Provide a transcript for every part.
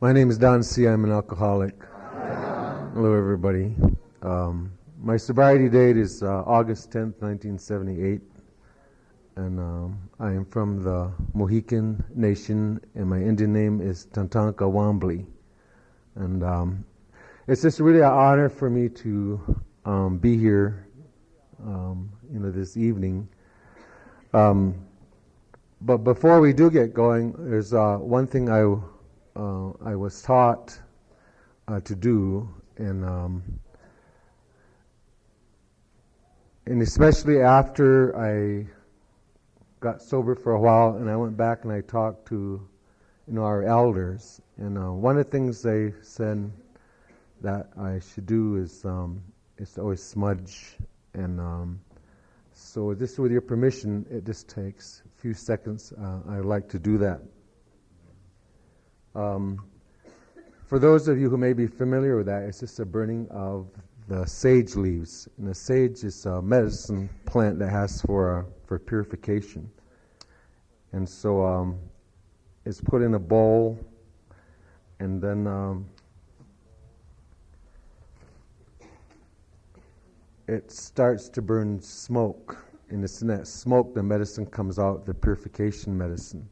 My name is Don C. I'm an alcoholic. Hello, everybody. My sobriety date is August 10th, 1978. And I am from the Mohican Nation, and my Indian name is Tantanka Wambly. And it's just really an honor for me to be here, this evening. But before we do get going, there's one thing I was taught to do, and especially after I got sober for a while, and I went back and I talked to, our elders, and one of the things they said that I should do is to always smudge, and so just with your permission, it just takes a few seconds. I'd like to do that. For those of you who may be familiar with that, it's just a burning of the sage leaves. And the sage is a medicine plant that has for purification. And so it's put in a bowl, and then it starts to burn smoke. And it's in that smoke the medicine comes out, the purification medicine.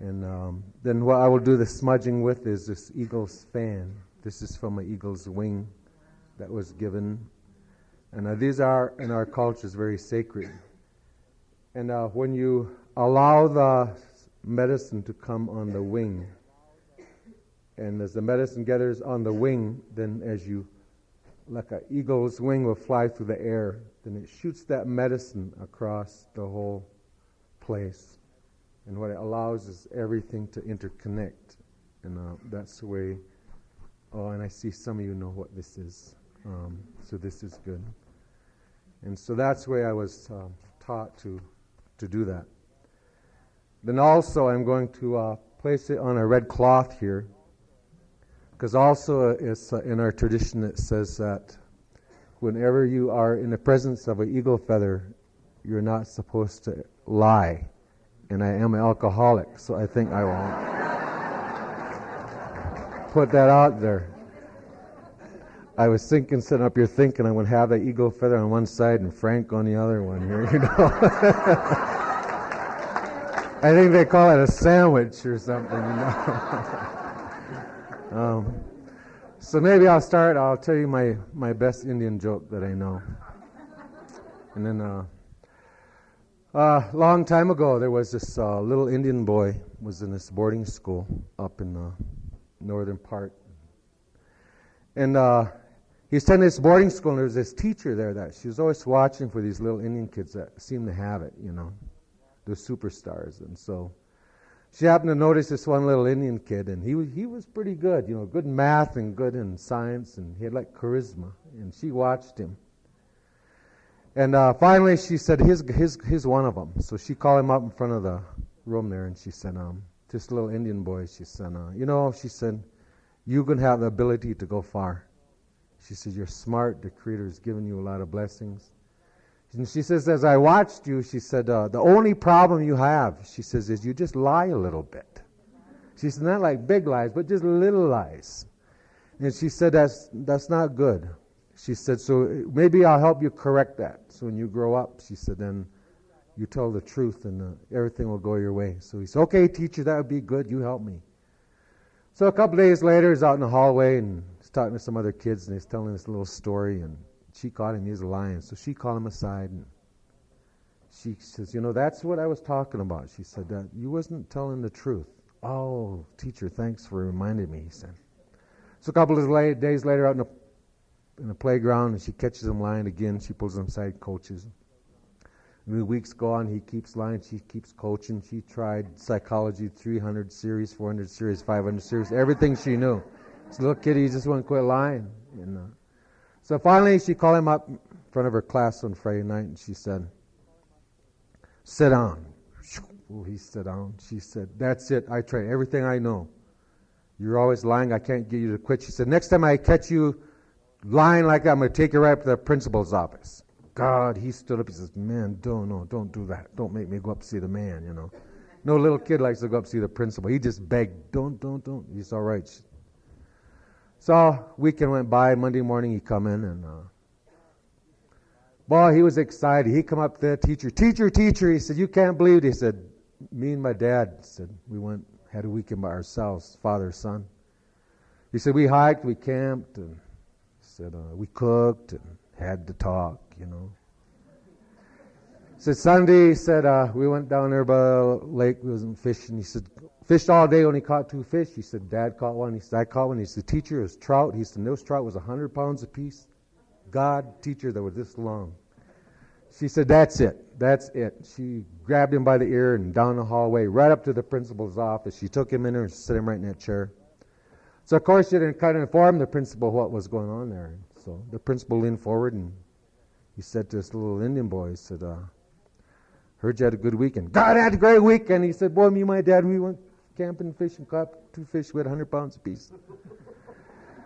And then what I will do the smudging with is this eagle's fan. This is from an eagle's wing that was given. And these are, in our cultures, very sacred. And when you allow the medicine to come on the wing, and as the medicine gathers on the wing, then like an eagle's wing will fly through the air, then it shoots that medicine across the whole place. And what it allows is everything to interconnect. And that's the way, and I see some of you know what this is. So this is good. And so that's the way I was taught to do that. Then also I'm going to place it on a red cloth here, because also it's in our tradition it says that whenever you are in the presence of an eagle feather, you're not supposed to lie. And I am an alcoholic, so I think I won't put that out there. I was sitting up here thinking I'm going to have that eagle feather on one side and Frank on the other one here, I think they call it a sandwich or something, So maybe I'll tell you my best Indian joke that I know. And then long time ago, there was this little Indian boy was in this boarding school up in the northern part. And he was attending this boarding school, and there was this teacher there that she was always watching for these little Indian kids that seemed to have it, They're superstars. And so she happened to notice this one little Indian kid, and he was pretty good, good in math and good in science, and he had like charisma. And she watched him. And finally she said, here's one of them. So she called him up in front of the room there, and she said, this little Indian boy, she said, she said, you're going to have the ability to go far. She said, you're smart. The Creator has given you a lot of blessings. And she says, as I watched you, she said, the only problem you have, she says, is you just lie a little bit. She said, not like big lies, but just little lies. And she said, that's not good. She said, so maybe I'll help you correct that. So when you grow up, she said, then you tell the truth and everything will go your way. So he said, okay, teacher, that would be good. You help me. So a couple days later, he's out in the hallway and he's talking to some other kids, and he's telling this little story, and she caught him, he was lying. So she called him aside, and she says, that's what I was talking about. She said, that you wasn't telling the truth. Oh, teacher, thanks for reminding me, he said. So a couple of days later, out in the playground, and she catches him lying again. She pulls him aside, coaches. And the weeks go on, he keeps lying, she keeps coaching. She tried psychology, 300 series, 400 series, 500 series, everything she knew. This little kid, he just wouldn't quit lying. And so finally, she called him up in front of her class on Friday night, and she said, sit down. Oh, he sat down. She said, that's it. I tried everything I know. You're always lying. I can't get you to quit. She said, next time I catch you lying like that, I'm going to take you right up to the principal's office. God, he stood up. He says, man, don't do that. Don't make me go up to see the man, No little kid likes to go up see the principal. He just begged, don't. He's all right. So weekend went by. Monday morning he come in and boy, he was excited. He come up to the teacher. He said, you can't believe it. He said, me and my dad said we had a weekend by ourselves, father, son. He said we hiked, we camped, and said we cooked and had to talk, He said Sunday, he said we went down there by the lake, we was fishing. He said fished all day, only caught 2 fish. He said Dad caught one. He said I caught one. He said teacher, it was trout. He said those trout was 100 pounds apiece. God, teacher, that were this long. She said that's it. She grabbed him by the ear and down the hallway, right up to the principal's office. She took him in there and set him right in that chair. So of course she didn't kind of inform the principal what was going on there. So the principal leaned forward and he said to this little Indian boy, he said, heard you had a good weekend. God, I had a great weekend. He said, boy, me and my dad, we went camping, fishing, caught 2 fish. We had 100 pounds apiece.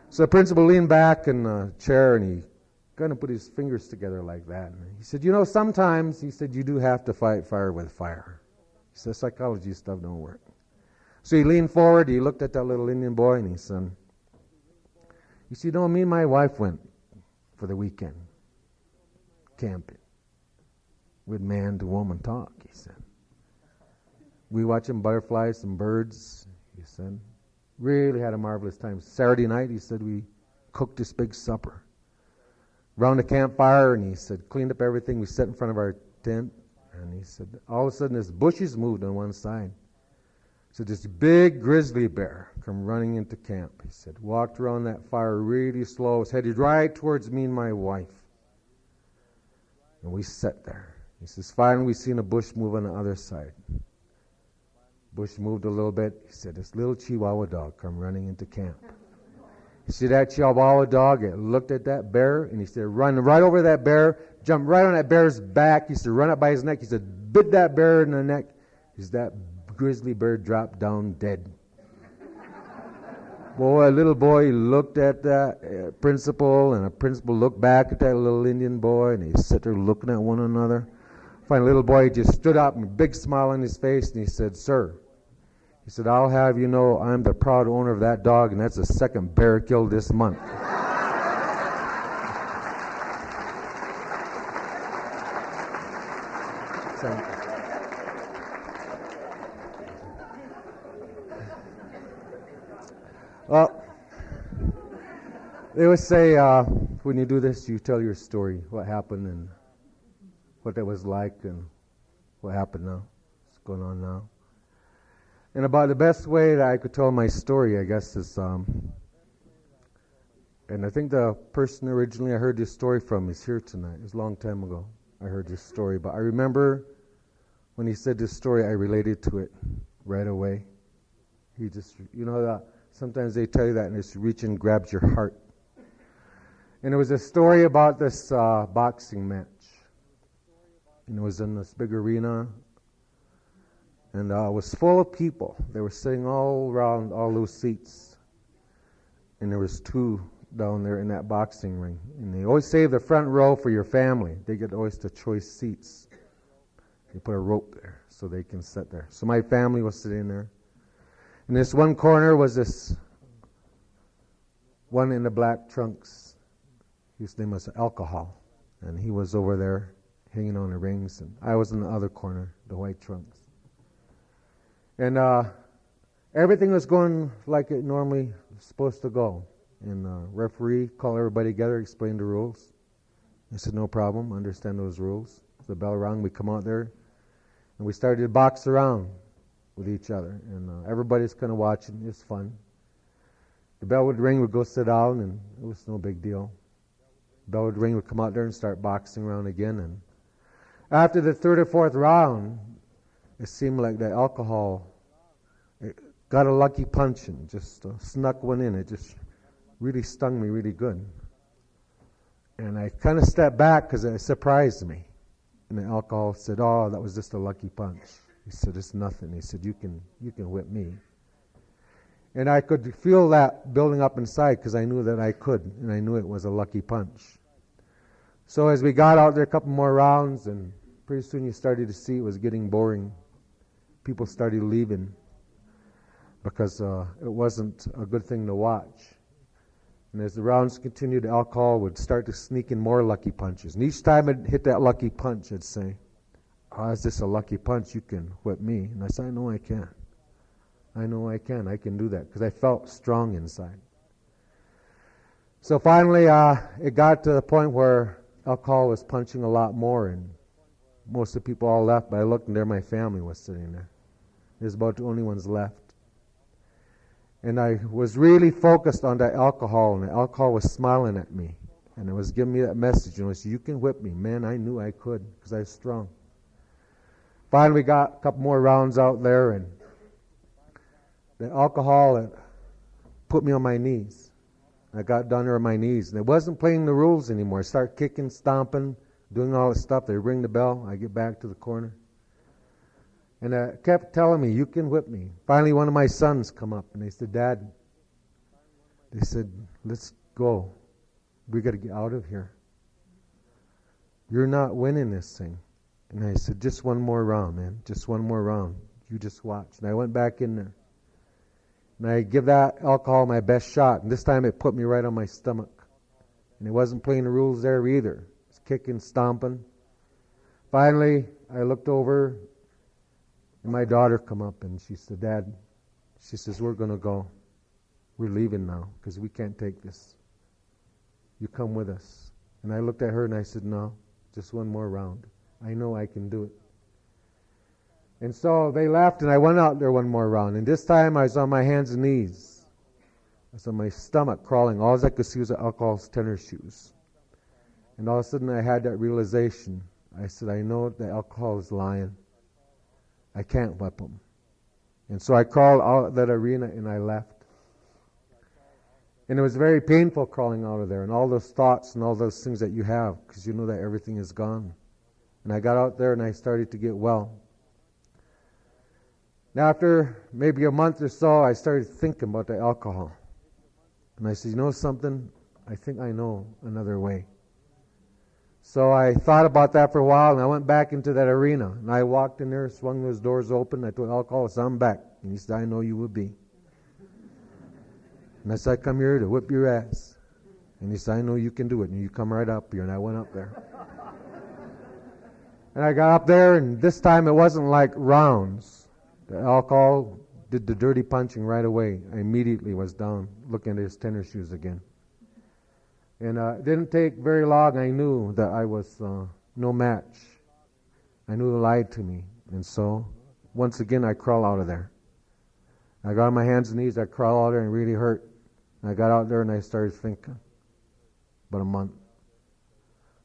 So the principal leaned back in the chair and he kind of put his fingers together like that. And he said, sometimes, he said, you do have to fight fire with fire. He said, psychology stuff don't work. So he leaned forward, he looked at that little Indian boy and he said, me and my wife went for the weekend camping. With man to woman talk, he said. We watching butterflies and birds, he said. Really had a marvelous time. Saturday night, he said, we cooked this big supper. Around the campfire, and he said, cleaned up everything. We sat in front of our tent, and he said, all of a sudden, this bushes moved on one side. So this big grizzly bear come running into camp. He said, walked around that fire really slow, was headed right towards me and my wife. And we sat there. He says, finally, we seen a bush move on the other side. Bush moved a little bit. He said, this little Chihuahua dog come running into camp. You see that Chihuahua dog? It looked at that bear, and he said, run right over that bear, jump right on that bear's back. He said, run up by his neck. He said, bit that bear in the neck. He said, that grizzly bear dropped down dead. Boy, a little boy looked at that principal, and a principal looked back at that little Indian boy, and they sat there looking at one another. Finally, little boy just stood up, and a big smile on his face, and he said, sir, he said, I'll have you know I'm the proud owner of that dog, and that's the second bear killed this month. Well, they would say, when you do this, you tell your story, what happened and what that was like and what happened now, what's going on now. And about the best way that I could tell my story, I guess, is, and I think the person originally I heard this story from is here tonight. It was a long time ago I heard this story, but I remember when he said this story, I related to it right away. He just, sometimes they tell you that and it's reach and grabs your heart. And it was a story about this boxing match. And it was in this big arena. And it was full of people. They were sitting all around all those seats. And there was 2 down there in that boxing ring. And they always save the front row for your family. They get always the choice seats. They put a rope there so they can sit there. So my family was sitting there. In this one corner was this one in the black trunks. His name was Alcohol. And he was over there hanging on the rings. And I was in the other corner, the white trunks. And everything was going like it normally was supposed to go. And the referee called everybody together, explained the rules. I said, no problem, understand those rules. The bell rang, we come out there, and we started to box around with each other. And everybody's kind of watching. It's fun. The bell would ring, we'd go sit down, and it was no big deal. The bell would ring, we'd come out there and start boxing around again. And after the 3rd or 4th round, it seemed like the Alcohol it got a lucky punch and just snuck one in. It just really stung me really good. And I kind of stepped back because it surprised me. And the Alcohol said, oh, that was just a lucky punch. He said, it's nothing. He said, you can whip me. And I could feel that building up inside because I knew that I could. And I knew it was a lucky punch. So as we got out there a couple more rounds, and pretty soon you started to see it was getting boring. people started leaving because it wasn't a good thing to watch. And as the rounds continued, the alcohol would start to sneak in more lucky punches. And each time it hit that lucky punch, I'd say, "Oh, is this a lucky punch? You can whip me." And I said, "I know I can. I know I can. I can do that," because I felt strong inside. So finally, it got to the point where alcohol was punching a lot more, and most of the people all left, but I looked and there my family was sitting there. It was about the only ones left. And I was really focused on that alcohol, and the alcohol was smiling at me. And it was giving me that message, and it was, "You can whip me." Man, I knew I could because I was strong. Finally, we got a couple more rounds out there, and the alcohol put me on my knees. I got down there on my knees, and it wasn't playing the rules anymore. I started kicking, stomping, doing all this stuff. They ring the bell. I get back to the corner. And it kept telling me, "You can whip me." Finally, one of my sons come up, and they said, "Dad," they said, "let's go. We got to get out of here. You're not winning this thing." And I said, "Just one more round, man. Just one more round. You just watch." And I went back in there. And I give that alcohol my best shot. And this time it put me right on my stomach. And it wasn't playing the rules there either. It's kicking, stomping. Finally, I looked over, and my daughter come up, and she said, "Dad," she says, "we're going to go. We're leaving now because we can't take this. You come with us." And I looked at her and I said, "No, just one more round. I know I can do it." And so they left, and I went out there one more round. And this time I was on my hands and knees. I was on my stomach crawling. All I could see was the alcohol's tennis shoes. And all of a sudden I had that realization. I said, "I know the alcohol is lying. I can't whip him." And so I crawled out of that arena and I left. And it was very painful crawling out of there, and all those thoughts and all those things that you have, because you know that everything is gone. And I got out there and I started to get well. Now after maybe a month or so, I started thinking about the alcohol. And I said, "You know something? I think I know another way." So I thought about that for a while, and I went back into that arena. And I walked in there, swung those doors open. I told alcohol, "I'm back." And he said, "I know you would be." And I said, "I come here to whip your ass." And he said, "I know you can do it. And you come right up here." And I went up there. And I got up there, and this time it wasn't like rounds. The alcohol did the dirty punching right away. I immediately was down looking at his tennis shoes again. And it didn't take very long. I knew that I was no match. I knew he lied to me. And so, once again, I crawled out of there. I got on my hands and knees. I crawled out there, and it really hurt. And I got out there, and I started thinking. About a month.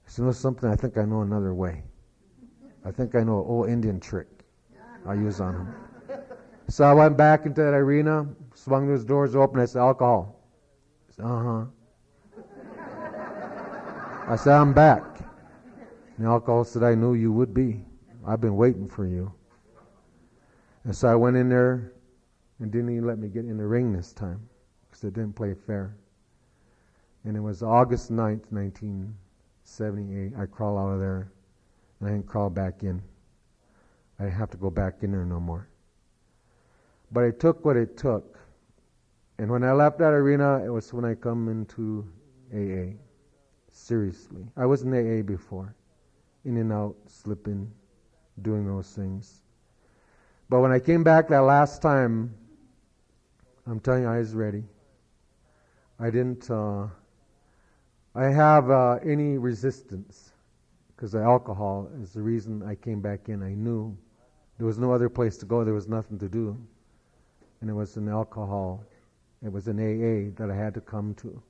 I said, "You know something? I think I know another way. I think I know an old Indian trick I'll use on him." So I went back into that arena, swung those doors open. I said, "Alcohol." He said, "Uh-huh." I said, "I'm back." And the alcohol said, "I knew you would be. I've been waiting for you." And so I went in there and didn't even let me get in the ring this time because it didn't play fair. And it was August 9th, 1978. I crawled out of there, and I didn't crawl back in. I didn't have to go back in there no more. But it took what it took. And when I left that arena, it was when I come into AA. Seriously. I was in AA before. In and out, slipping, doing those things. But when I came back that last time, I'm telling you, I was ready. I didn't have any resistance, because the alcohol is the reason I came back in. I knew there was no other place to go. There was nothing to do. And it was an alcohol. It was an AA that I had to come to.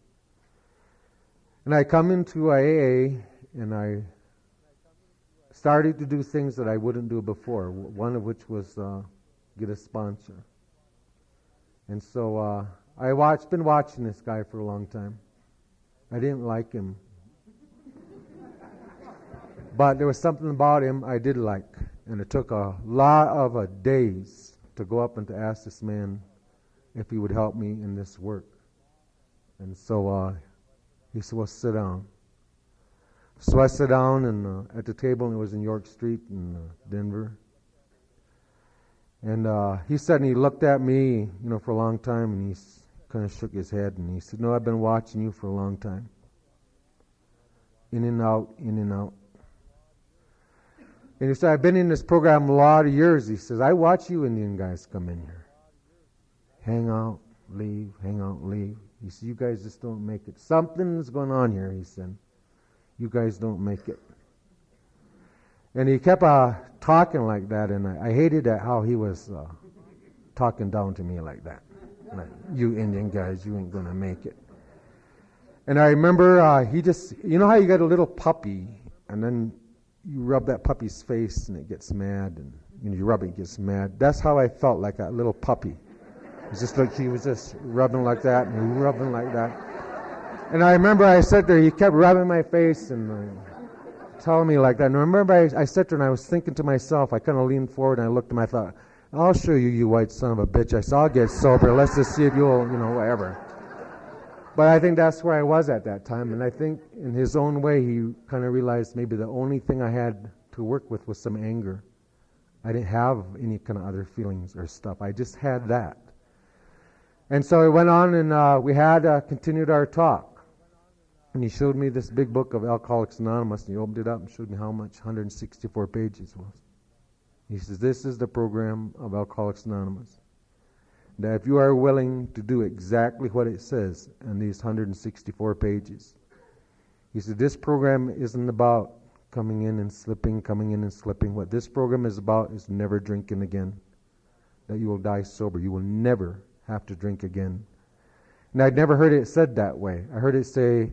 And I come into AA, and I started to do things that I wouldn't do before, one of which was get a sponsor. And so I've been watching this guy for a long time. I didn't like him. But there was something about him I did like. And it took a lot of days to go up and to ask this man if he would help me in this work. And so he said, "Well, sit down." So I sat down and at the table, and it was in York Street in Denver. And he said, and he looked at me, for a long time, and he kind of shook his head, and he said, no, I've been watching you for a long time. In and out, in and out. And he said, I've been in this program a lot of years. He says, I watch you Indian guys come in here. Hang out, leave, hang out, leave. He said, you guys just don't make it. Something's going on here, he said. You guys don't make it. And he kept talking like that, and I hated that how he was talking down to me like that. Like, you Indian guys, you ain't going to make it. And I remember he just, how you got a little puppy, and then you rub that puppy's face and it gets mad, and you rub it, it gets mad. That's how I felt, like a little puppy. It's just like he was just rubbing like that and rubbing like that. And I remember I sat there, he kept rubbing my face and telling me like that. And I remember I sat there and I was thinking to myself, I kind of leaned forward and I looked at him, I thought, I'll show you, you white son of a bitch. I said, I'll get sober. Let's just see if you'll, whatever. But I think that's where I was at that time. And I think in his own way, he kind of realized maybe the only thing I had to work with was some anger. I didn't have any kind of other feelings or stuff. I just had that. And so we went on and we had continued our talk. And he showed me this big book of Alcoholics Anonymous, and he opened it up and showed me how much 164 pages was. He says, this is the program of Alcoholics Anonymous. That if you are willing to do exactly what it says in these 164 pages, he said, this program isn't about coming in and slipping. What this program is about is never drinking again. That you will die sober. You will never have to drink again. And I'd never heard it said that way. I heard it say,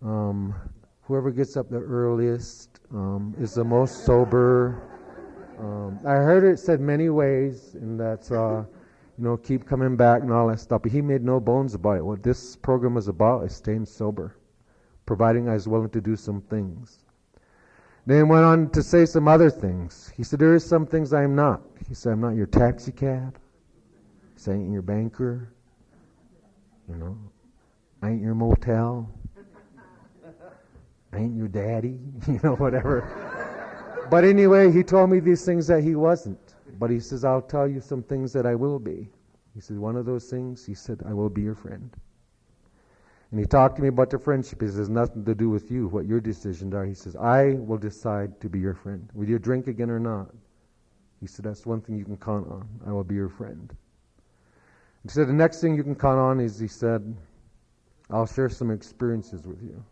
whoever gets up the earliest is the most sober. I heard it said many ways, and that's, keep coming back and all that stuff. But he made no bones about it. What this program is about is staying sober, providing I was willing to do some things. Then went on to say some other things. He said, there is some things I'm not. He said, I'm not your taxi cab. He said, I ain't your banker. I ain't your motel. I ain't your daddy. Whatever. But anyway, he told me these things that he wasn't. But he says, I'll tell you some things that I will be. He said, one of those things, he said, I will be your friend. And he talked to me about the friendship. He says, nothing to do with you, what your decisions are. He says, I will decide to be your friend. Will you drink again or not? He said, that's one thing you can count on. I will be your friend. He said, the next thing you can count on is, he said, I'll share some experiences with you.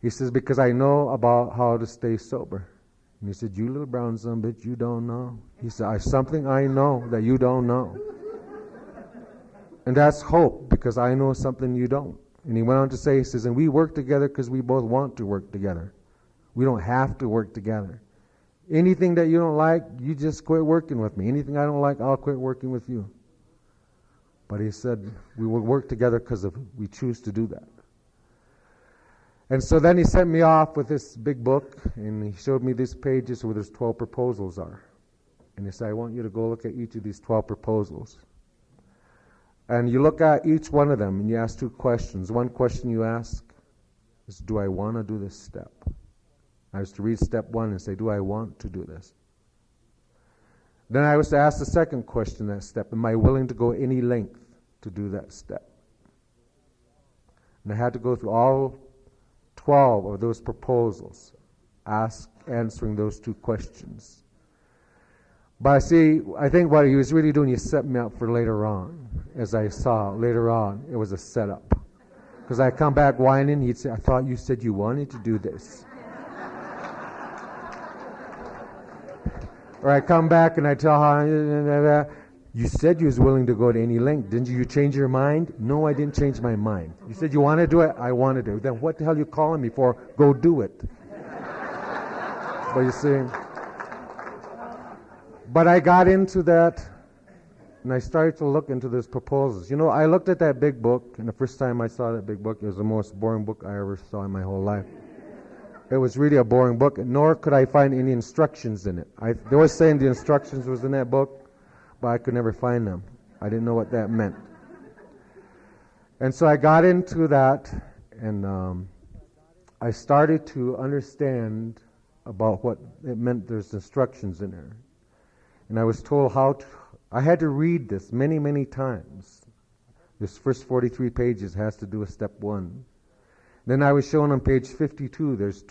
He says, because I know about how to stay sober. And he said, you little brown son bitch, you don't know. He said, something I know that you don't know. And that's hope, because I know something you don't. And he went on to say, he says, and we work together because we both want to work together. We don't have to work together. Anything that you don't like, you just quit working with me. Anything I don't like, I'll quit working with you. But he said, we will work together because we choose to do that. And so then he sent me off with this big book, and he showed me these pages where there's 12 proposals are. And he said, I want you to go look at each of these 12 proposals. And you look at each one of them, and you ask two questions. One question you ask is, do I want to do this step? I was to read step one and say, do I want to do this? Then I was to ask the second question, that step, am I willing to go any length to do that step? And I had to go through all 12 of those proposals, answering those two questions. But see, I think what he was really doing, he set me up for later on. As I saw later on, it was a setup. Because I come back whining, he'd say, I thought you said you wanted to do this. Or I come back and I tell her, you said you was willing to go to any length. Didn't you change your mind? No, I didn't change my mind. You said you want to do it? I want to do it. Then what the hell are you calling me for? Go do it. But you see, but I got into that, and I started to look into these proposals. I looked at that big book, and the first time I saw that big book, it was the most boring book I ever saw in my whole life. It was really a boring book, nor could I find any instructions in it. They were saying the instructions was in that book, but I could never find them. I didn't know what that meant. And so I got into that, and I started to understand about what it meant there's instructions in there. And I was told I had to read this many, many times. This first 43 pages has to do with step 1. Then I was shown on page 52, there's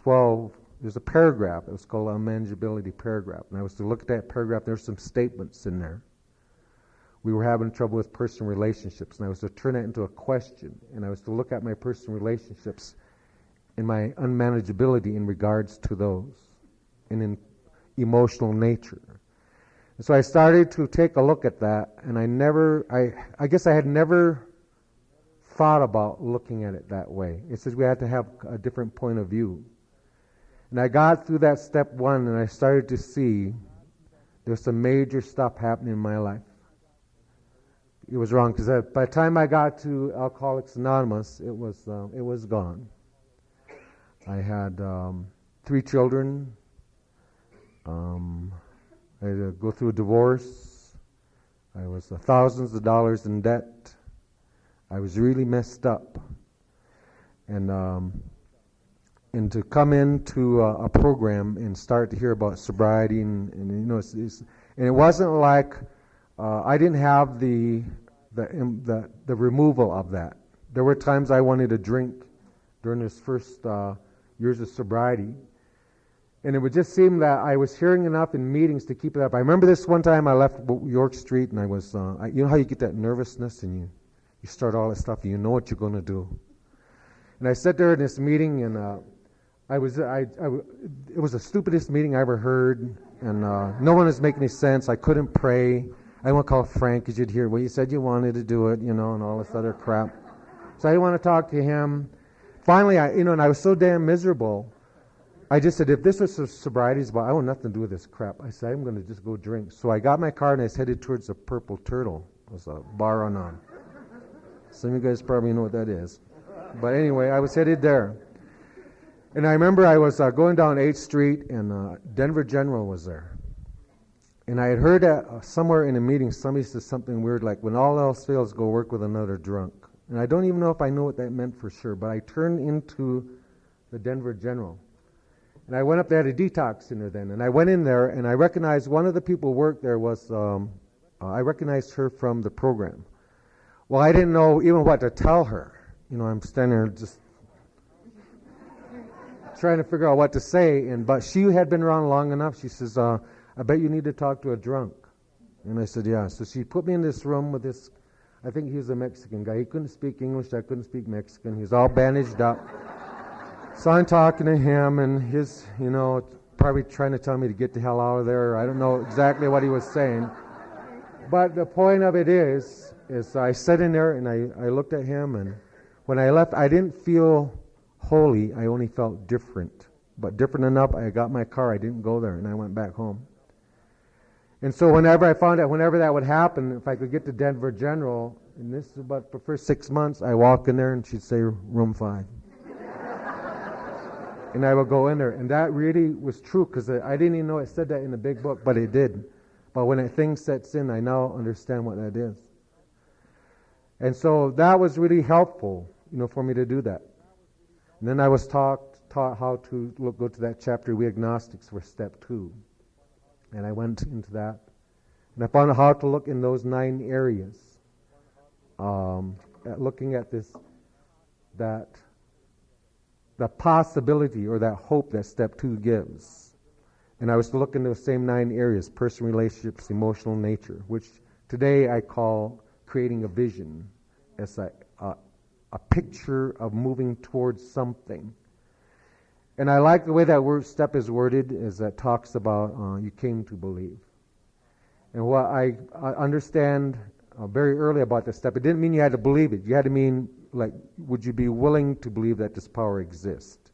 a paragraph. It was called a manageability paragraph. And I was to look at that paragraph. There's some statements in there. We were having trouble with personal relationships, and I was to turn that into a question. And I was to look at my personal relationships and my unmanageability in regards to those, and in emotional nature. And so I started to take a look at that, and I guess I had never thought about looking at it that way. It says we had to have a different point of view. And I got through that step 1, and I started to see there's some major stuff happening in my life. It was wrong, because by the time I got to Alcoholics Anonymous, it was gone. I had 3 children. I had to go through a divorce. I was thousands of dollars in debt. I was really messed up. And to come into a program and start to hear about sobriety, and it wasn't like I didn't have the removal of that. There were times I wanted to drink during this first years of sobriety, and it would just seem that I was hearing enough in meetings to keep it up. I remember this one time I left York Street, and I was, you know how you get that nervousness and you start all that stuff and you know what you're going to do. And I sat there in this meeting, and it was the stupidest meeting I ever heard, and no one was making any sense. I couldn't pray. I didn't want to call Frank, because you'd hear, well, you said you wanted to do it, and all this other crap. So I didn't want to talk to him. Finally, and I was so damn miserable, I just said, if this was sobriety's about, I want nothing to do with this crap. I said, I'm going to just go drink. So I got my car, and I was headed towards the Purple Turtle. It was a bar on. Some of you guys probably know what that is. But anyway, I was headed there. And I remember I was going down 8th Street, and Denver General was there. And I had heard somewhere in a meeting, somebody said something weird like, when all else fails, go work with another drunk. And I don't even know if I know what that meant for sure, but I turned into the Denver General. And I went up there, at a detox center then, and I went in there, and I recognized one of the people who worked there was, I recognized her from the program. Well, I didn't know even what to tell her. I'm standing there just trying to figure out what to say, but she had been around long enough. She says, I bet you need to talk to a drunk. And I said, yeah. So she put me in this room with this, I think he was a Mexican guy. He couldn't speak English. I couldn't speak Mexican. He was all bandaged up. So I'm talking to him, and he's, probably trying to tell me to get the hell out of there. I don't know exactly what he was saying. But the point of it is I sat in there, and I looked at him, and when I left, I didn't feel holy. I only felt different. But different enough, I got my car. I didn't go there, and I went back home. And so whenever I found out, whenever that would happen, if I could get to Denver General, and this is about the first 6 months, I walk in there, and she'd say, room 5. And I would go in there. And that really was true, because I didn't even know it said that in the big book, but it did. But when that thing sets in, I now understand what that is. And so that was really helpful, for me to do that. And then I was taught how to go to that chapter, We Agnostics, for step 2. And I went into that. And I found out how to look in those 9 areas. Looking at the possibility or that hope that step 2 gives. And I was to look in those same 9 areas: personal relationships, emotional nature, which today I call creating a vision, as a picture of moving towards something. And I like the way that word step is worded, is that talks about you came to believe. And what I understand very early about this step, it didn't mean you had to believe it. You had to mean, like, would you be willing to believe that this power exists?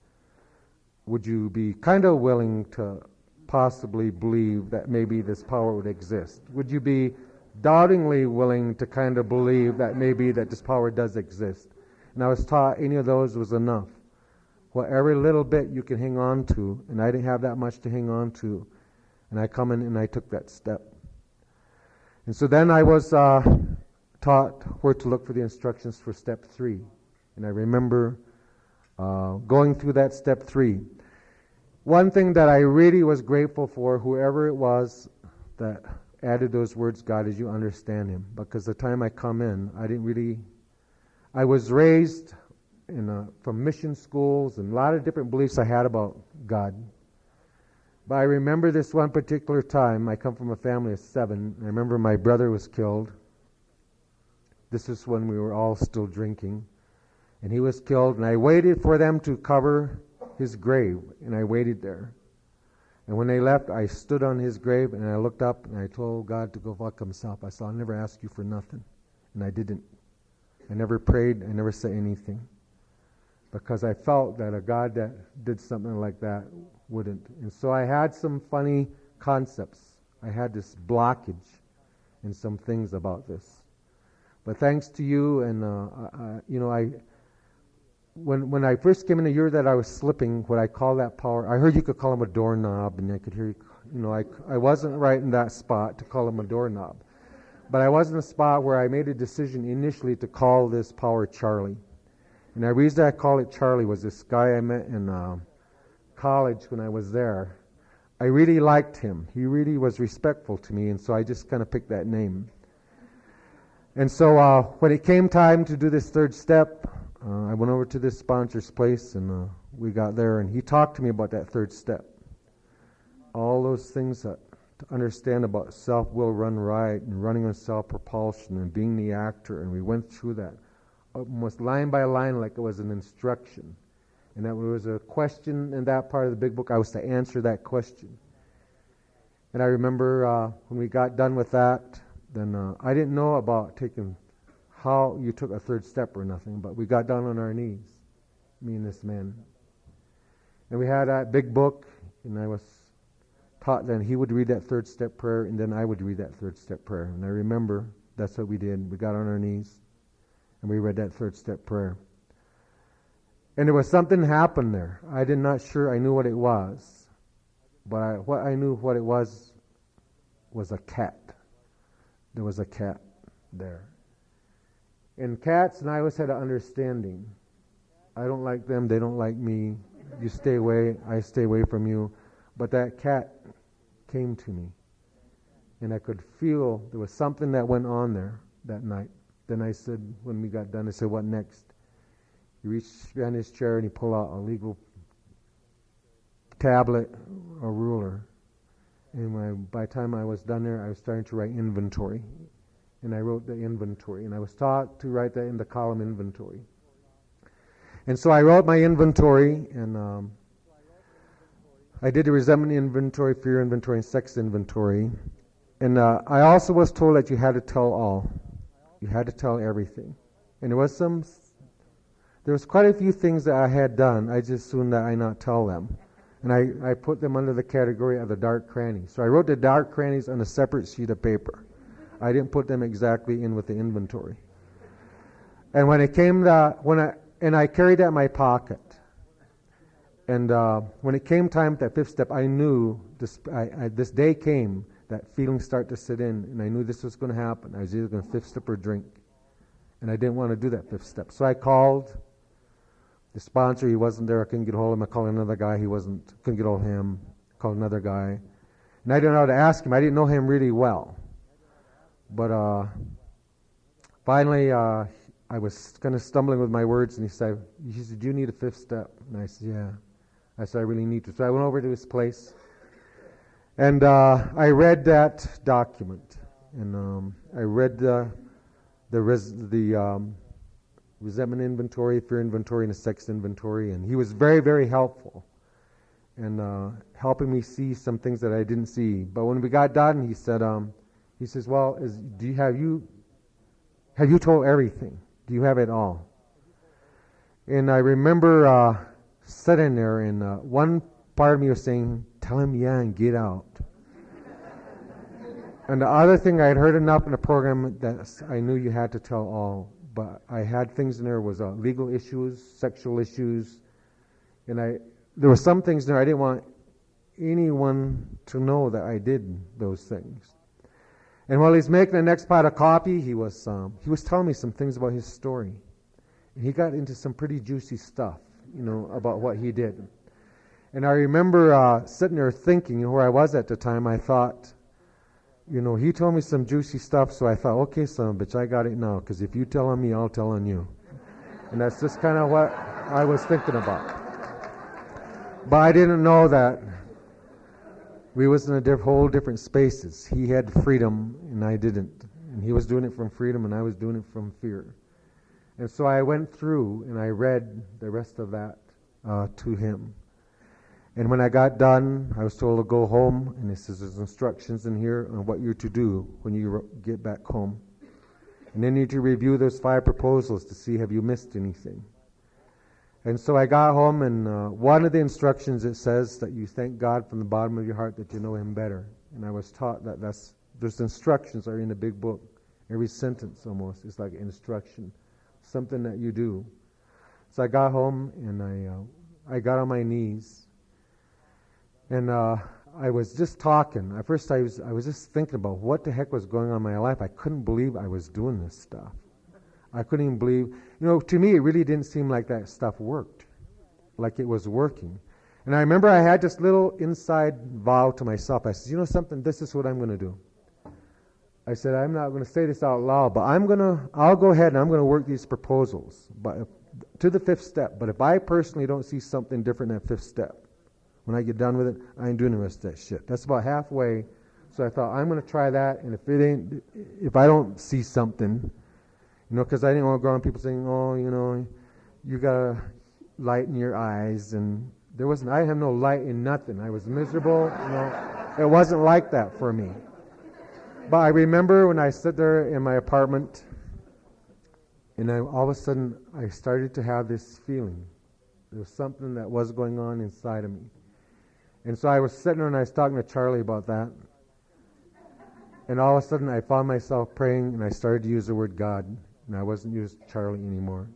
Would you be kind of willing to possibly believe that maybe this power would exist? Would you be doubtingly willing to kind of believe that maybe that this power does exist? And I was taught any of those was enough. Well, every little bit you can hang on to, and I didn't have that much to hang on to, and I come in and I took that step. And so then I was taught where to look for the instructions for step 3. And I remember going through that step 3. One thing that I really was grateful for, whoever it was that added those words, God, as you understand him. Because the time I come in, I was raised from mission schools and a lot of different beliefs I had about God. But I remember this one particular time. I come from a family of 7. I remember my brother was killed. This is when we were all still drinking. And he was killed, and I waited for them to cover his grave, and I waited there. And when they left, I stood on his grave, and I looked up, and I told God to go fuck himself. I said, I'll never ask you for nothing. And I didn't. I never prayed. I never said anything. Because I felt that a God that did something like that wouldn't. And so I had some funny concepts. I had this blockage in some things about this. But thanks to you, and when I first came in, the year that I was slipping, what I call that power, I heard you could call him a doorknob, and I could hear I wasn't right in that spot to call him a doorknob. But I was in a spot where I made a decision initially to call this power Charlie. And the reason I call it Charlie was this guy I met in college when I was there. I really liked him. He really was respectful to me, and so I just kind of picked that name. And so when it came time to do this third step, I went over to this sponsor's place, and we got there, and he talked to me about that third step. All those things that to understand about self-will run right, and running on self-propulsion, and being the actor, and we went through that almost line by line like it was an instruction. And that was a question in that part of the big book. I was to answer that question. And I remember when we got done with that, then I didn't know about how you took a third step or nothing, but we got down on our knees, me and this man. And we had that big book, and I was taught then he would read that third step prayer, and then I would read that third step prayer. And I remember that's what we did. We got on our knees, and we read that third step prayer. And there was something happened there. I did not sure I knew what it was, but what I knew what it was a cat. There was a cat there. And cats and I always had an understanding. I don't like them, they don't like me. You stay away, I stay away from you. But that cat came to me. And I could feel there was something that went on there that night. Then I said, when we got done, I said, what next? He reached behind his chair and he pulled out a legal tablet, a ruler. And by the time I was done there, I was starting to write inventory. And I wrote the inventory. And I was taught to write that in the column inventory. And so I wrote my inventory, and I did the resentment inventory, fear inventory, and sex inventory. And I also was told that you had to tell all. You had to tell everything. And there was quite a few things that I had done. I just assumed that I not tell them. And I put them under the category of the dark crannies. So I wrote the dark crannies on a separate sheet of paper. I didn't put them exactly in with the inventory. And when it came I carried that in my pocket. And when it came time for that fifth step, I knew this day came that feelings start to sit in, and I knew this was going to happen. I was either going to fifth step or drink. And I didn't want to do that fifth step. So I called the sponsor. He wasn't there. I couldn't get hold of him. I called another guy. Couldn't get hold of him. Called another guy. And I didn't know how to ask him. I didn't know him really well. But finally, I was kind of stumbling with my words, and he said, do you need a fifth step? And I said, yeah. I said, I really need to. So I went over to his place, and I read that document. And I read the resentment inventory, fear inventory, and the sex inventory. And he was very, very helpful in helping me see some things that I didn't see. But when we got done, he says, well, have you told everything? Do you have it all? And I remember sitting there, and one part of me was saying, tell him yeah and get out. And the other thing, I had heard enough in the program that I knew you had to tell all. But I had things in there was legal issues, sexual issues, and there were some things there I didn't want anyone to know that I did those things. And while he's making the next pot of coffee, he was telling me some things about his story. And he got into some pretty juicy stuff, about what he did. And I remember sitting there thinking, where I was at the time, I thought, he told me some juicy stuff, so I thought, okay, son of a bitch, I got it now, because if you tell on me, I'll tell on you. And that's just kind of what I was thinking about. But I didn't know that we was in whole different spaces. He had freedom, and I didn't. And he was doing it from freedom, and I was doing it from fear. And so I went through, and I read the rest of that to him. And when I got done, I was told to go home, and it says there's instructions in here on what you're to do when you get back home. And then you need to review those 5 proposals to see have you missed anything. And so I got home, and one of the instructions, it says that you thank God from the bottom of your heart that you know Him better. And I was taught that those instructions are in the big book. Every sentence almost is like instruction, something that you do. So I got home, and I got on my knees. And I was just talking. At first, I was just thinking about what the heck was going on in my life. I couldn't believe I was doing this stuff. I couldn't even believe, to me, it really didn't seem like that stuff worked, like it was working. And I remember I had this little inside vow to myself. I said, something, this is what I'm going to do. I said, I'm not going to say this out loud, but I'll go ahead and I'm going to work these proposals to the 5th step. But if I personally don't see something different in that 5th step, when I get done with it, I ain't doing the rest of that shit. That's about halfway. So I thought, I'm going to try that, and if I don't see something, because I didn't want to go around people saying, you got a light in your eyes, and I had no light in nothing. I was miserable. It wasn't like that for me. But I remember when I stood there in my apartment, and all of a sudden I started to have this feeling. There was something that was going on inside of me. And so I was sitting there and I was talking to Charlie about that. And all of a sudden I found myself praying, and I started to use the word God. And I wasn't using Charlie anymore.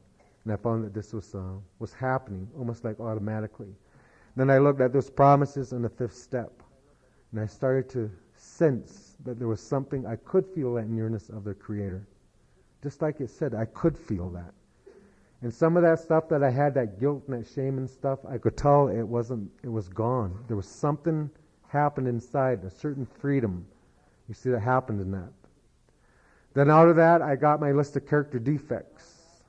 And I found that this was happening almost like automatically. Then I looked at those promises in the 5th step. And I started to sense that there was something, I could feel that nearness of the Creator. Just like it said, I could feel that. And some of that stuff that I had, that guilt and that shame and stuff, I could tell it was gone. There was something happened inside, a certain freedom. You see that happened in that. Then out of that, I got my list of character defects.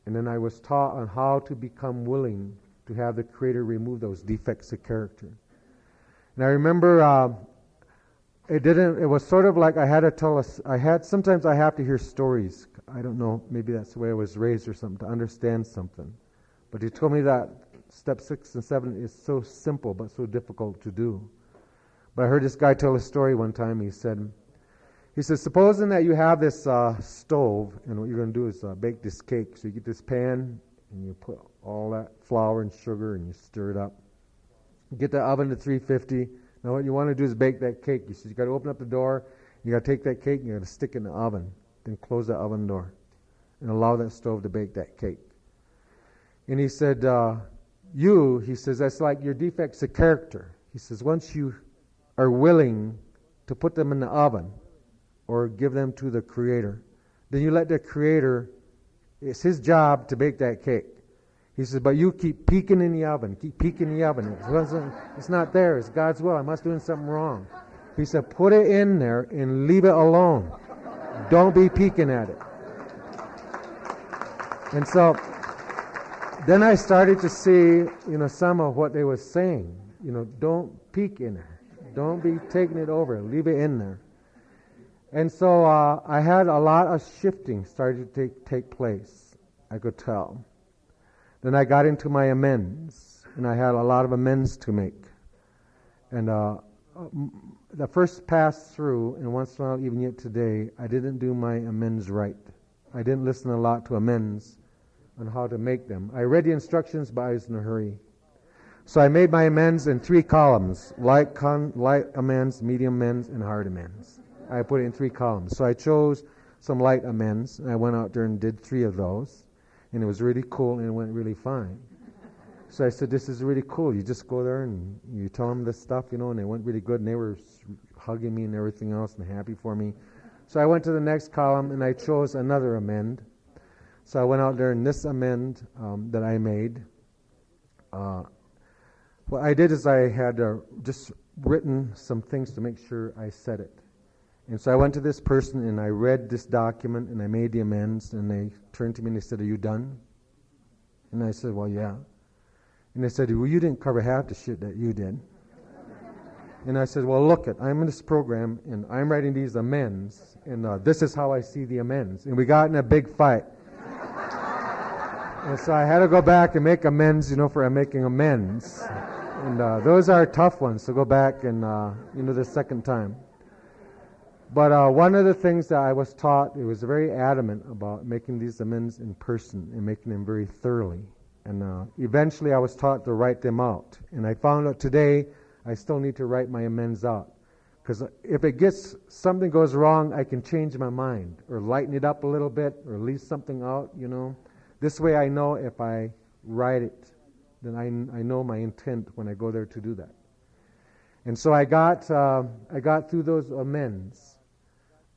And then I was taught on how to become willing to have the Creator remove those defects of character. And I remember it was sort of like I had to tell us, sometimes I have to hear stories. I don't know, maybe that's the way I was raised or something, to understand something. But he told me that step 6 and 7 is so simple but so difficult to do. But I heard this guy tell a story one time. He said, supposing that you have this stove, and what you're going to do is bake this cake. So you get this pan, and you put all that flour and sugar, and you stir it up. You get the oven to 350. Now what you want to do is bake that cake. You said you got to open up the door, you got to take that cake, and you got to stick it in the oven. Then close the oven door, and allow that stove to bake that cake. And he said, he says, that's like your defects of character. He says, once you are willing to put them in the oven, or give them to the Creator, then you let the Creator, it's His job to bake that cake. He says, but you keep peeking in the oven, it's not there, it's God's will, I must be doing something wrong. He said, put it in there and leave it alone. Don't be peeking at it. And so, then I started to see, some of what they were saying. Don't peek in there. Don't be taking it over, leave it in there. And so I had a lot of shifting started to take place, I could tell. Then I got into my amends, and I had a lot of amends to make. And the first pass through, and once in a while, even yet today, I didn't do my amends right. I didn't listen a lot to amends on how to make them. I read the instructions, but I was in a hurry. So I made my amends in 3 columns, light amends, medium amends, and hard amends. I put it in 3 columns. So I chose some light amends, and I went out there and did 3 of those, and it was really cool, and it went really fine. So I said, this is really cool. You just go there and you tell them this stuff, and it went really good, and they were hugging me and everything else and happy for me. So I went to the next column, and I chose another amend. So I went out there, and this amend that I made, what I did is I had just written some things to make sure I said it. And so I went to this person and I read this document and I made the amends, and they turned to me and they said, "Are you done?" And I said, "Well, yeah." And they said, "Well, you didn't cover half the shit that you did." And I said, "Well, look, I'm in this program and I'm writing these amends, and this is how I see the amends." And we got in a big fight. And so I had to go back and make amends, for making amends. And those are tough ones to go back and, the second time. But one of the things that I was taught, it was very adamant about making these amends in person and making them very thoroughly. And eventually I was taught to write them out. And I found out today I still need to write my amends out. Because if something goes wrong, I can change my mind or lighten it up a little bit or leave something out, This way I know if I write it, then I know my intent when I go there to do that. And so I got through those amends.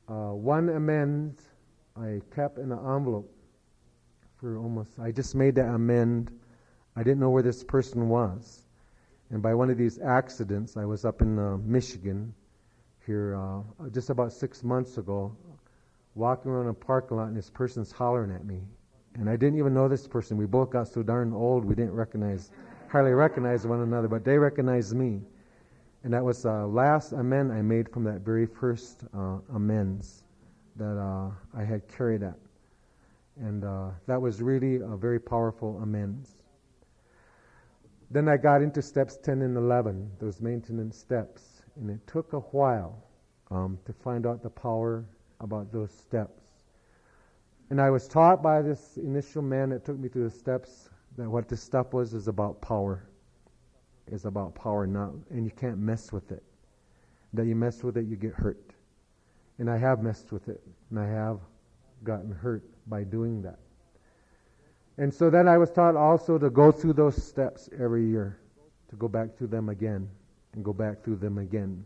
One amend I kept in an envelope I just made that amend. I didn't know where this person was. And by one of these accidents, I was up in Michigan here just about 6 months ago, walking around a parking lot, and this person's hollering at me. And I didn't even know this person. We both got so darn old we didn't hardly recognize one another, but they recognized me. And that was the last amend I made from that very first amends that I had carried at. And that was really a very powerful amends. Then I got into steps 10 and 11, those maintenance steps. And it took a while to find out the power about those steps. And I was taught by this initial man that took me through the steps that what this stuff is about power. It's about power now, and you can't mess with it. That you mess with it, you get hurt. And I have messed with it, and I have gotten hurt by doing that. And so then I was taught also to go through those steps every year, to go back through them again, and go back through them again.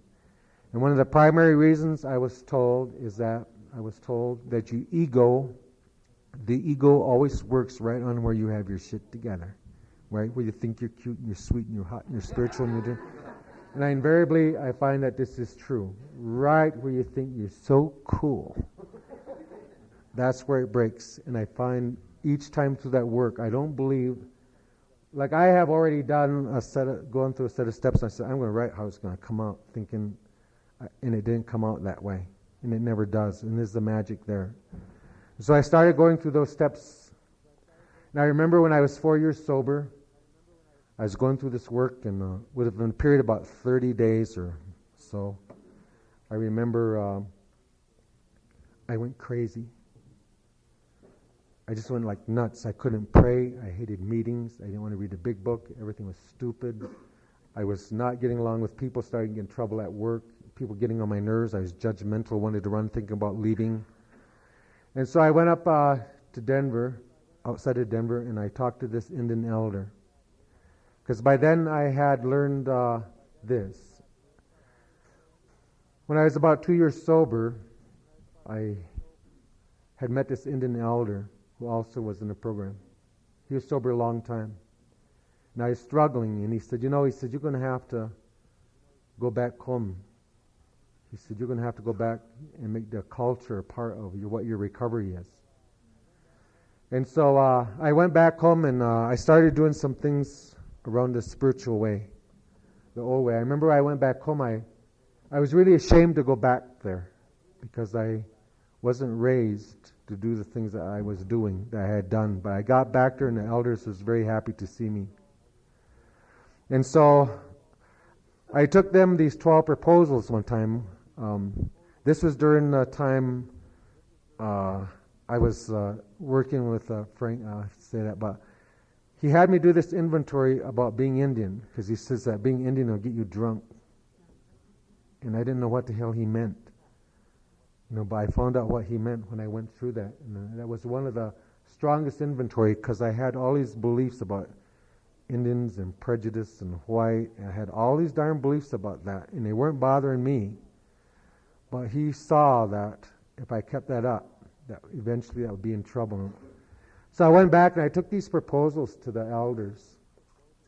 And one of the primary reasons I was told that the ego always works right on where you have your shit together, right? Where you think you're cute and you're sweet and you're hot and you're spiritual and you're doing. And I find that this is true. Right where you think you're so cool, that's where it breaks. And I find each time through that work, I don't believe, like I have already gone through a set of steps. I said, I'm going to write how it's going to come out, thinking, and it didn't come out that way. And it never does. And there's the magic there. So I started going through those steps. And I remember when I was 4 years sober, I was going through this work, and would have been a period of about 30 days or so. I remember I went crazy. I just went like nuts. I couldn't pray. I hated meetings. I didn't want to read a big book. Everything was stupid. I was not getting along with people, starting to get in trouble at work, people getting on my nerves. I was judgmental, wanted to run, thinking about leaving. And so I went up to Denver, outside of Denver, and I talked to this Indian elder. Because by then I had learned this. When I was about 2 years sober, I had met this Indian elder who also was in the program. He was sober a long time. And I was struggling, and he said, you're going to have to go back home. He said, you're going to have to go back and make the culture a part of what your recovery is. And so I went back home, and I started doing some things around the spiritual way, the old way. I remember I went back home, I was really ashamed to go back there because I wasn't raised to do the things that I was doing, that I had done. But I got back there, and the elders was very happy to see me. And so I took them these 12 proposals one time. This was during the time I was working with Frank, but he had me do this inventory about being Indian, because he says that being Indian will get you drunk. And I didn't know what the hell he meant. But I found out what he meant when I went through that. And that was one of the strongest inventory, because I had all these beliefs about Indians and prejudice and white. I had all these darn beliefs about that, and they weren't bothering me. But he saw that if I kept that up, that eventually I would be in trouble. So I went back and I took these proposals to the elders,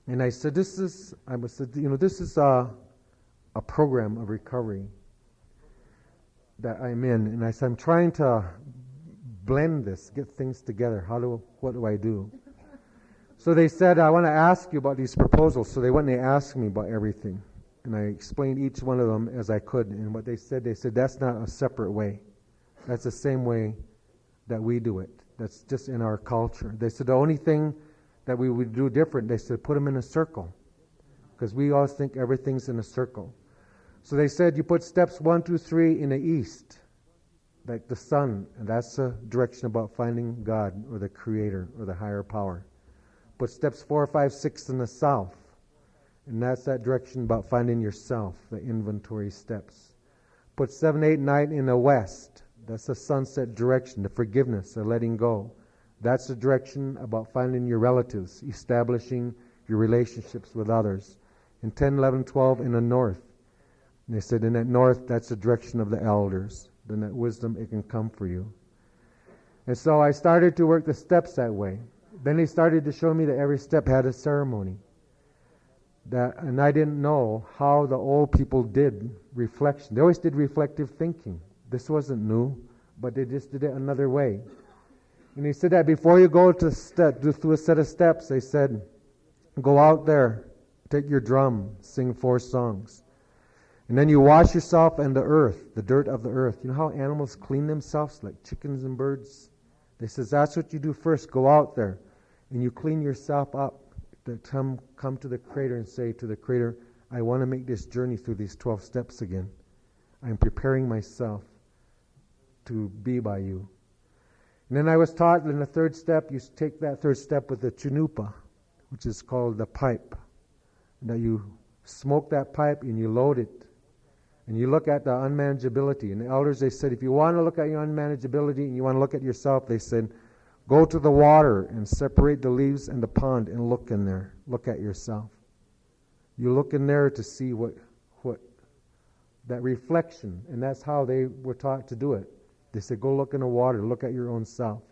and I said, this is a program of recovery. that I'm in. And I said, I'm trying to blend this, get things together. What do I do? So they said, I want to ask you about these proposals. So they went and they asked me about everything. And I explained each one of them as I could. And what they said, that's not a separate way. That's the same way that we do it. That's just in our culture. They said the only thing that we would do different, they said put them in a circle. Because we always think everything's in a circle. So they said you put steps 1, 2, 3 in the east, like the sun. And that's the direction about finding God or the Creator or the higher power. Put steps 4, 5, 6 in the south. And that's that direction about finding yourself, the inventory steps. Put 7, 8, 9 in the west. That's the sunset direction, the forgiveness, the letting go. That's the direction about finding your relatives, establishing your relationships with others. And 10, 11, 12 in the north. And they said in that north, that's the direction of the elders. Then that wisdom, it can come for you. And so I started to work the steps that way. Then they started to show me that every step had a ceremony. And I didn't know how the old people did reflection. They always did reflective thinking. This wasn't new, but they just did it another way. And he said that before you go to through a set of steps, they said, go out there, take your drum, sing 4 songs. And then you wash yourself in the earth, the dirt of the earth. You know how animals clean themselves, like chickens and birds? They says that's what you do first. Go out there, and you clean yourself up. To come to the Creator and say to the Creator, I want to make this journey through these 12 steps again. I'm preparing myself to be by you. And then I was taught in the 3rd step, you take that 3rd step with the chunupa, which is called the pipe. That you smoke that pipe and you load it. And you look at the unmanageability. And the elders, they said, if you want to look at your unmanageability and you want to look at yourself, they said, go to the water and separate the leaves and the pond and look in there. Look at yourself. You look in there to see what that reflection. And that's how they were taught to do it. They said, go look in the water. Look at your own self.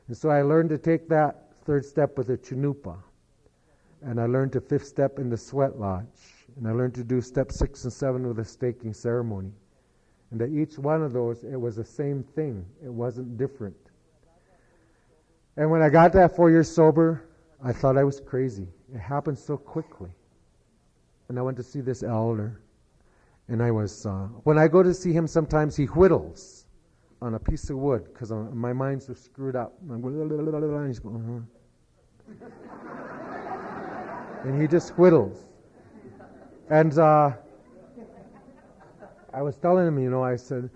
And so I learned to take that 3rd step with a chunupa. And I learned the 5th step in the sweat lodge. And I learned to do step 6 and 7 with a staking ceremony. And that each one of those, it was the same thing. It wasn't different. And when I got that 4 years sober, I thought I was crazy. It happened so quickly. And I went to see this elder. And I was, when I go to see him, sometimes he whittles on a piece of wood because my mind's so screwed up. And he's going, and he just whittles. And I was telling him, I said,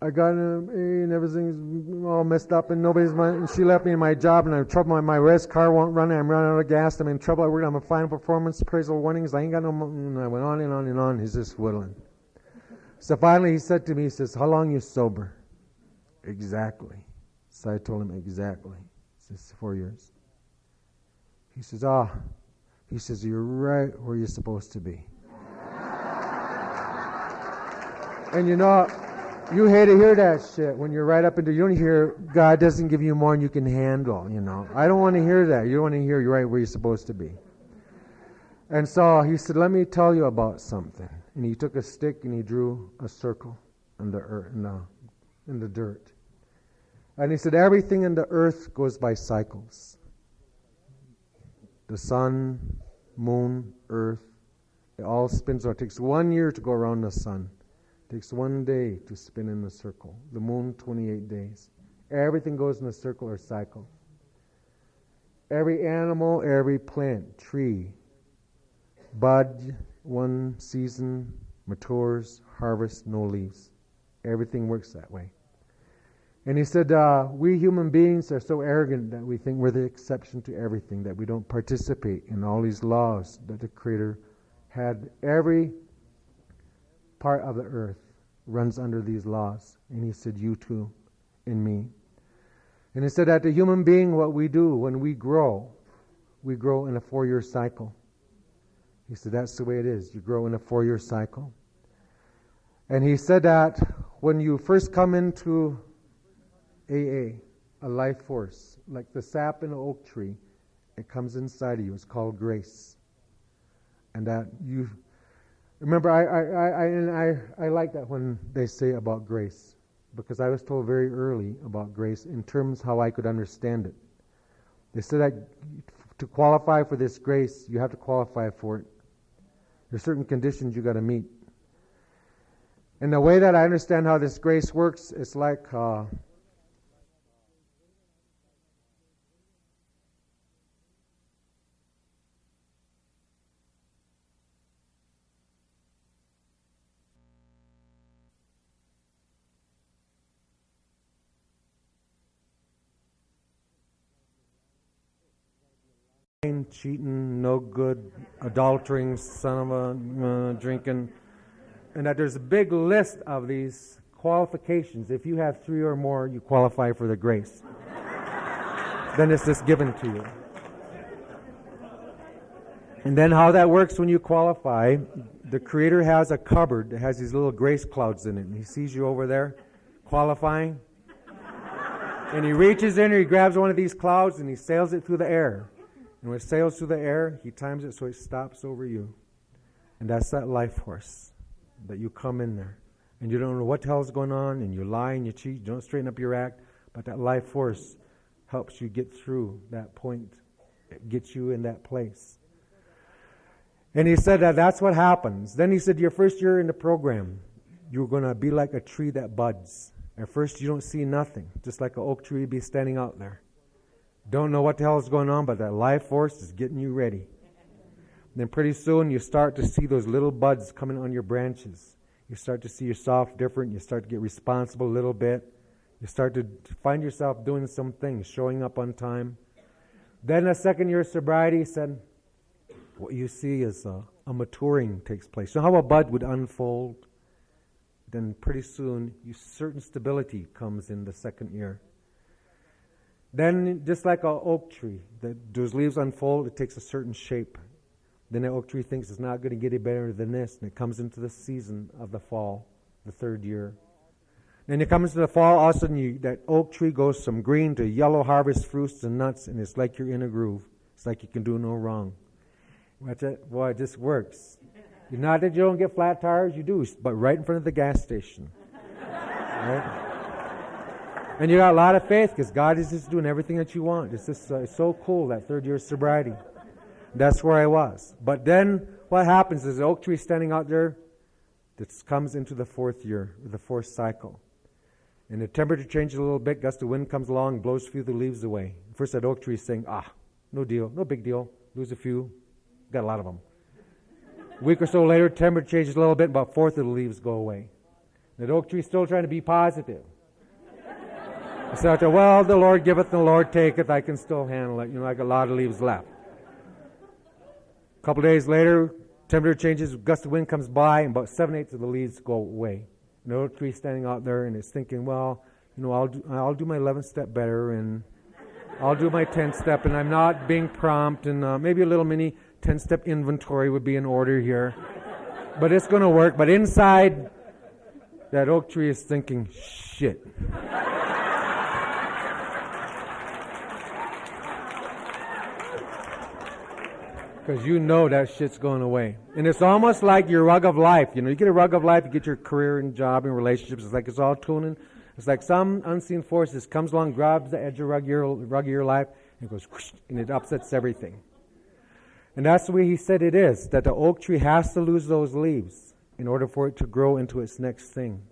I got an A and everything's all messed up and and she left me in my job and I'm in trouble. My race car won't run. I'm running out of gas. I'm in trouble. I worked on my final performance appraisal warnings. I ain't got no money. And I went on and on and on. He's just whittling. So finally he said to me, he says, how long you sober? Exactly. So I told him exactly. He says, 4 years. He says, he says, you're right where you're supposed to be. And you hate to hear that shit when you're right up into, you don't hear God doesn't give you more than you can handle, I don't want to hear that. You don't want to hear you're right where you're supposed to be. And so he said, let me tell you about something. And he took a stick and he drew a circle in the earth, in the dirt. And he said, everything in the earth goes by cycles. The sun, moon, earth, it all spins around. It takes 1 year to go around the sun. It takes 1 day to spin in the circle. The moon, 28 days. Everything goes in a circle or cycle. Every animal, every plant, tree, bud, 1 season, matures, harvest, no leaves. Everything works that way. And he said, we human beings are so arrogant that we think we're the exception to everything, that we don't participate in all these laws that the Creator had. Every part of the earth runs under these laws. And he said, you too, and me. And he said that the human being, what we do when we grow in a 4-year cycle. He said that's the way it is. You grow in a 4-year cycle. And he said that when you first come into AA, a life force, like the sap in an oak tree, it comes inside of you. It's called grace. And that Remember, I like that when they say about grace, because I was told very early about grace in terms how I could understand it. They said that to qualify for this grace, you have to qualify for it. There's certain conditions you got to meet. And the way that I understand how this grace works, it's like cheating, no good, adultering, son of a drinking, and that there's a big list of these qualifications. If you have 3 or more, you qualify for the grace. Then it's just given to you. And then how that works when you qualify, the Creator has a cupboard that has these little grace clouds in it, and He sees you over there qualifying, and He reaches in and He grabs one of these clouds and He sails it through the air. And when it sails through the air, He times it so it stops over you. And that's that life force that you come in there. And you don't know what the hell's going on, and you lie and you cheat, you don't straighten up your act, but that life force helps you get through that point. It gets you in that place. And He said that that's what happens. Then He said your first year in the program, you're going to be like a tree that buds. At first you don't see nothing, just like an oak tree be standing out there. Don't know what the hell is going on, but that life force is getting you ready. Then pretty soon you start to see those little buds coming on your branches. You start to see yourself different. You start to get responsible a little bit. You start to find yourself doing some things, showing up on time. Then the second year of sobriety, He said, what you see is a maturing takes place. So how a bud would unfold, then pretty soon certain stability comes in the second year. Then, just like an oak tree, those leaves unfold, it takes a certain shape. Then the oak tree thinks it's not going to get any better than this, and it comes into the season of the fall, the third year. Then it comes to the fall, all of a sudden that oak tree goes from green to yellow, harvest fruits and nuts, and it's like you're in a groove. It's like you can do no wrong. Boy, it just works. Not that you don't get flat tires, you do, but right in front of the gas station. Right? And you got a lot of faith because God is just doing everything that you want. It's just it's so cool, that third year of sobriety. That's where I was. But then what happens is the oak tree standing out there, this comes into the fourth year, the fourth cycle. And the temperature changes a little bit, gust of wind comes along, blows a few of the leaves away. First that oak tree is saying, no deal, no big deal, lose a few, got a lot of them. A week or so later, temperature changes a little bit, about a fourth of the leaves go away. And the oak tree is still trying to be positive. So I thought, well, the Lord giveth and the Lord taketh, I can still handle it. Like a lot of leaves left. A couple days later, temperature changes, gust of wind comes by, and about 7/8 of the leaves go away. And the oak tree standing out there, and it's thinking, well, I'll do my 11th step better, and I'll do my 10th step, and I'm not being prompt, and maybe a little mini 10-step inventory would be in order here. But it's going to work. But inside, that oak tree is thinking, shit. Because you know that shit's going away. And it's almost like your rug of life. You get a rug of life, you get your career and job and relationships. It's like it's all tuning. It's like some unseen force just comes along, grabs the edge of rug of your life, and goes whoosh, and it upsets everything. And that's the way He said it is, that the oak tree has to lose those leaves in order for it to grow into its next thing.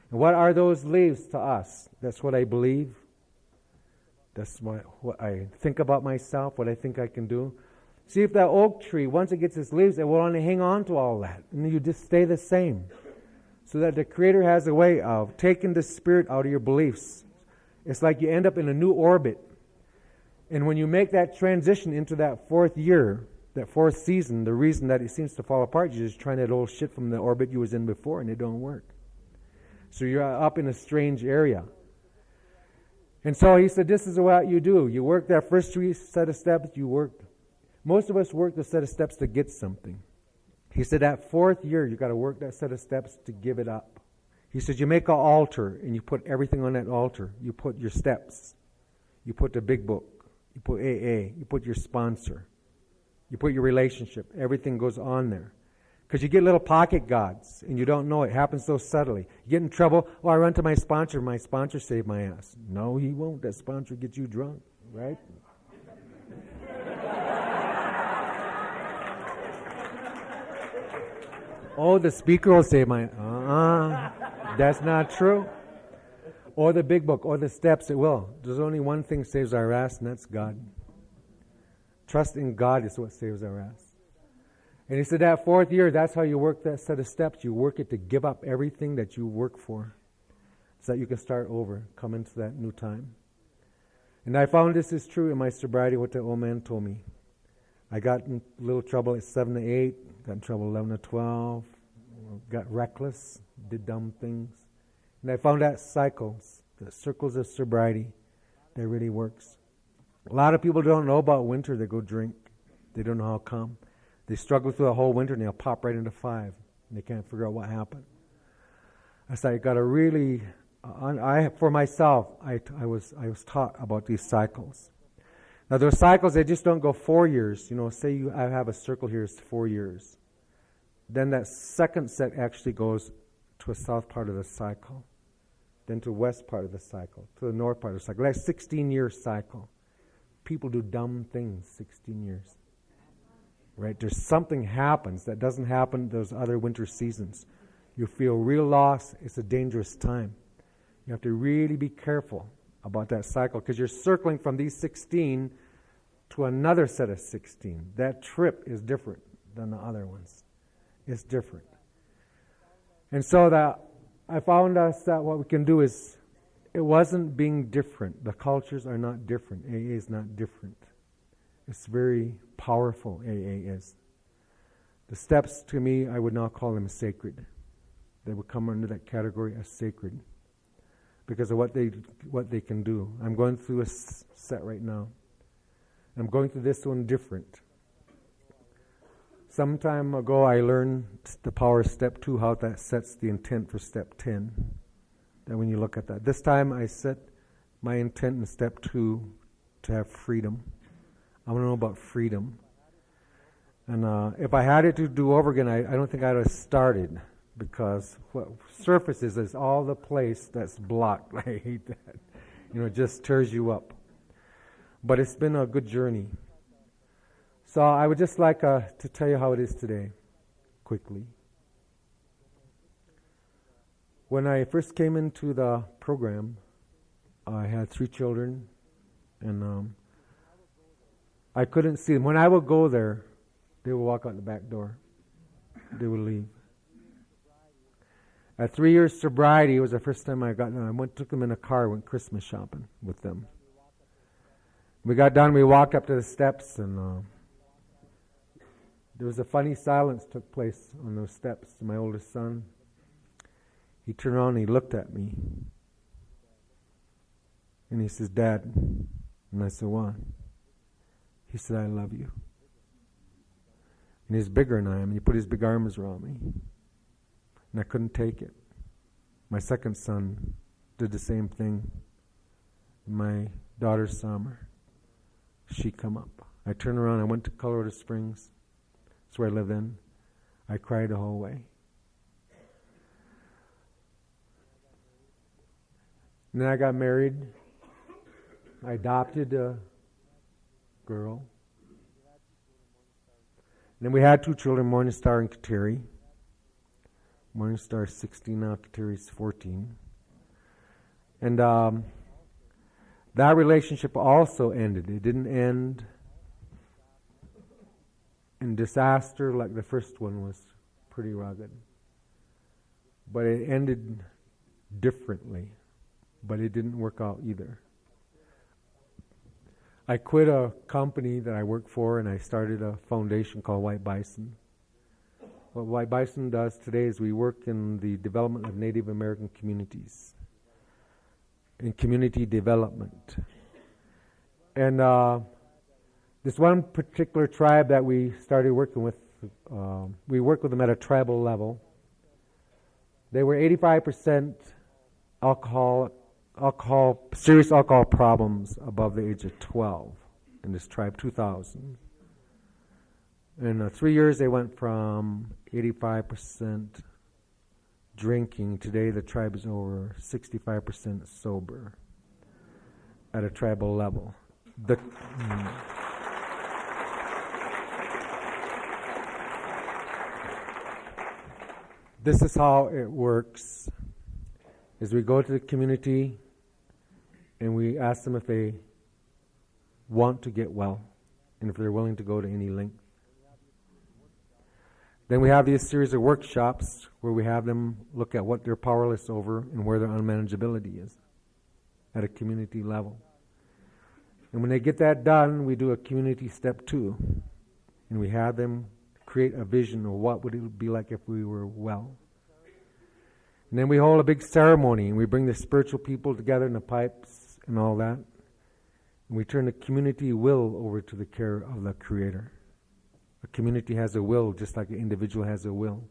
And what are those leaves to us? That's what I believe. That's what I think about myself, what I think I can do. See, if that oak tree, once it gets its leaves, it will only hang on to all that. And you just stay the same. So that the Creator has a way of taking the spirit out of your beliefs. It's like you end up in a new orbit. And when you make that transition into that fourth year, that fourth season, the reason that it seems to fall apart, you're just trying that old shit from the orbit you was in before, and it don't work. So you're up in a strange area. And so He said, this is what you do. You work that first set of steps, most of us work the set of steps to get something. He said that fourth year, you got to work that set of steps to give it up. He said you make an altar and you put everything on that altar. You put your steps. You put the big book. You put AA. You put your sponsor. You put your relationship. Everything goes on there. Because you get little pocket gods, and you don't know it. Happens so subtly. You get in trouble. Oh, I run to my sponsor. My sponsor saved my ass. No, he won't. That sponsor gets you drunk, right? Oh, the speaker will save my... That's not true. Or the big book, or the steps, it will. There's only one thing saves our ass, and that's God. Trust in God is what saves our ass. And he said that 4th year, that's how you work that set of steps. You work it to give up everything that you work for so that you can start over, come into that new time. And I found this is true in my sobriety, what the old man told me. I got in a little trouble at 7 to 8, got in trouble 11 to 12, got reckless, did dumb things. And I found that cycles, the circles of sobriety, that really works. A lot of people don't know about winter. They go drink. They don't know how come. They struggle through the whole winter and they'll pop right into 5. And they can't figure out what happened. I said, I got to really, for myself, I was taught about these cycles. Now those cycles, they just don't go 4 years. You know, say I have a circle here, it's 4 years. Then that second set actually goes to a south part of the cycle. Then to the west part of the cycle, to the north part of the cycle. That's a 16-year cycle. People do dumb things 16 years. Right? There's something happens that doesn't happen those other winter seasons. You feel real loss. It's a dangerous time. You have to really be careful about that cycle because you're circling from these 16 to another set of 16. That trip is different than the other ones. It's different. And so that I found us that what we can do is, it wasn't being different. The cultures are not different. AA is not different. It's very powerful, AA is. The steps, to me, I would not call them sacred. They would come under that category as sacred because of what they can do. I'm going through a set right now. I'm going through this one different. Some time ago, I learned the power of step 2, how that sets the intent for step 10. That when you look at that. This time, I set my intent in step 2 to have freedom. I want to know about freedom. And if I had it to do over again, I don't think I'd have started because what surfaces is all the place that's blocked. I hate that. You know, it just tears you up. But it's been a good journey. So I would just like to tell you how it is today, quickly. When I first came into the program, I had 3 children, and I couldn't see them. When I would go there, they would walk out the back door. They would leave. At 3 years sobriety, it was the first time I got them. Took them in a car, went Christmas shopping with them. We got done, we walked up to the steps, and there was a funny silence took place on those steps. My oldest son, he turned around and he looked at me. And he says, "Dad." And I said, "What?" He said, "I love you." And he's bigger than I am. And he put his big arms around me. And I couldn't take it. My second son did the same thing. My daughter, Summer, she come up. I turned around, I went to Colorado Springs. That's where I live in. I cried the whole way. And then I got married. I adopted a girl. And then we had 2 children, Morningstar and Kateri. Morningstar is 16 now, Kateri is 14. And that relationship also ended. It didn't end in disaster like the first one was pretty rugged. But it ended differently. But it didn't work out either. I quit a company that I worked for and I started a foundation called White Bison. What White Bison does today is we work in the development of Native American communities, in community development. And this one particular tribe that we started working with, we work with them at a tribal level. They were 85% serious alcohol problems above the age of 12 in this tribe, 2,000. In 3 years, they went from 85% drinking. Today, the tribe is over 65% sober at a tribal level. This is how it works. Is we go to the community and we ask them if they want to get well and if they're willing to go to any length. Then we have these series of workshops where we have them look at what they're powerless over and where their unmanageability is at a community level. And when they get that done, we do a community step 2. And we have them create a vision of what would it be like if we were well. And then we hold a big ceremony and we bring the spiritual people together in the pipes and all that. And we turn the community will over to the care of the Creator. A community has a will just like an individual has a will.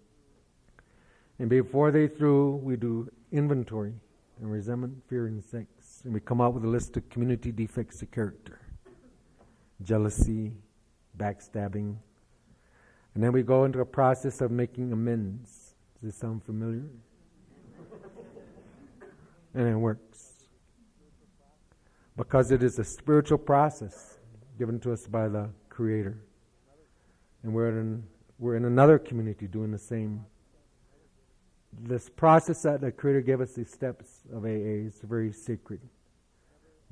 And before they through, we do inventory and resentment, fear, and sex. And we come out with a list of community defects of character. Jealousy, backstabbing. And then we go into a process of making amends. Does this sound familiar? And it works. Because it is a spiritual process given to us by the Creator. And we're in another community doing the same. This process that the Creator gave us, these steps of AA, is very sacred.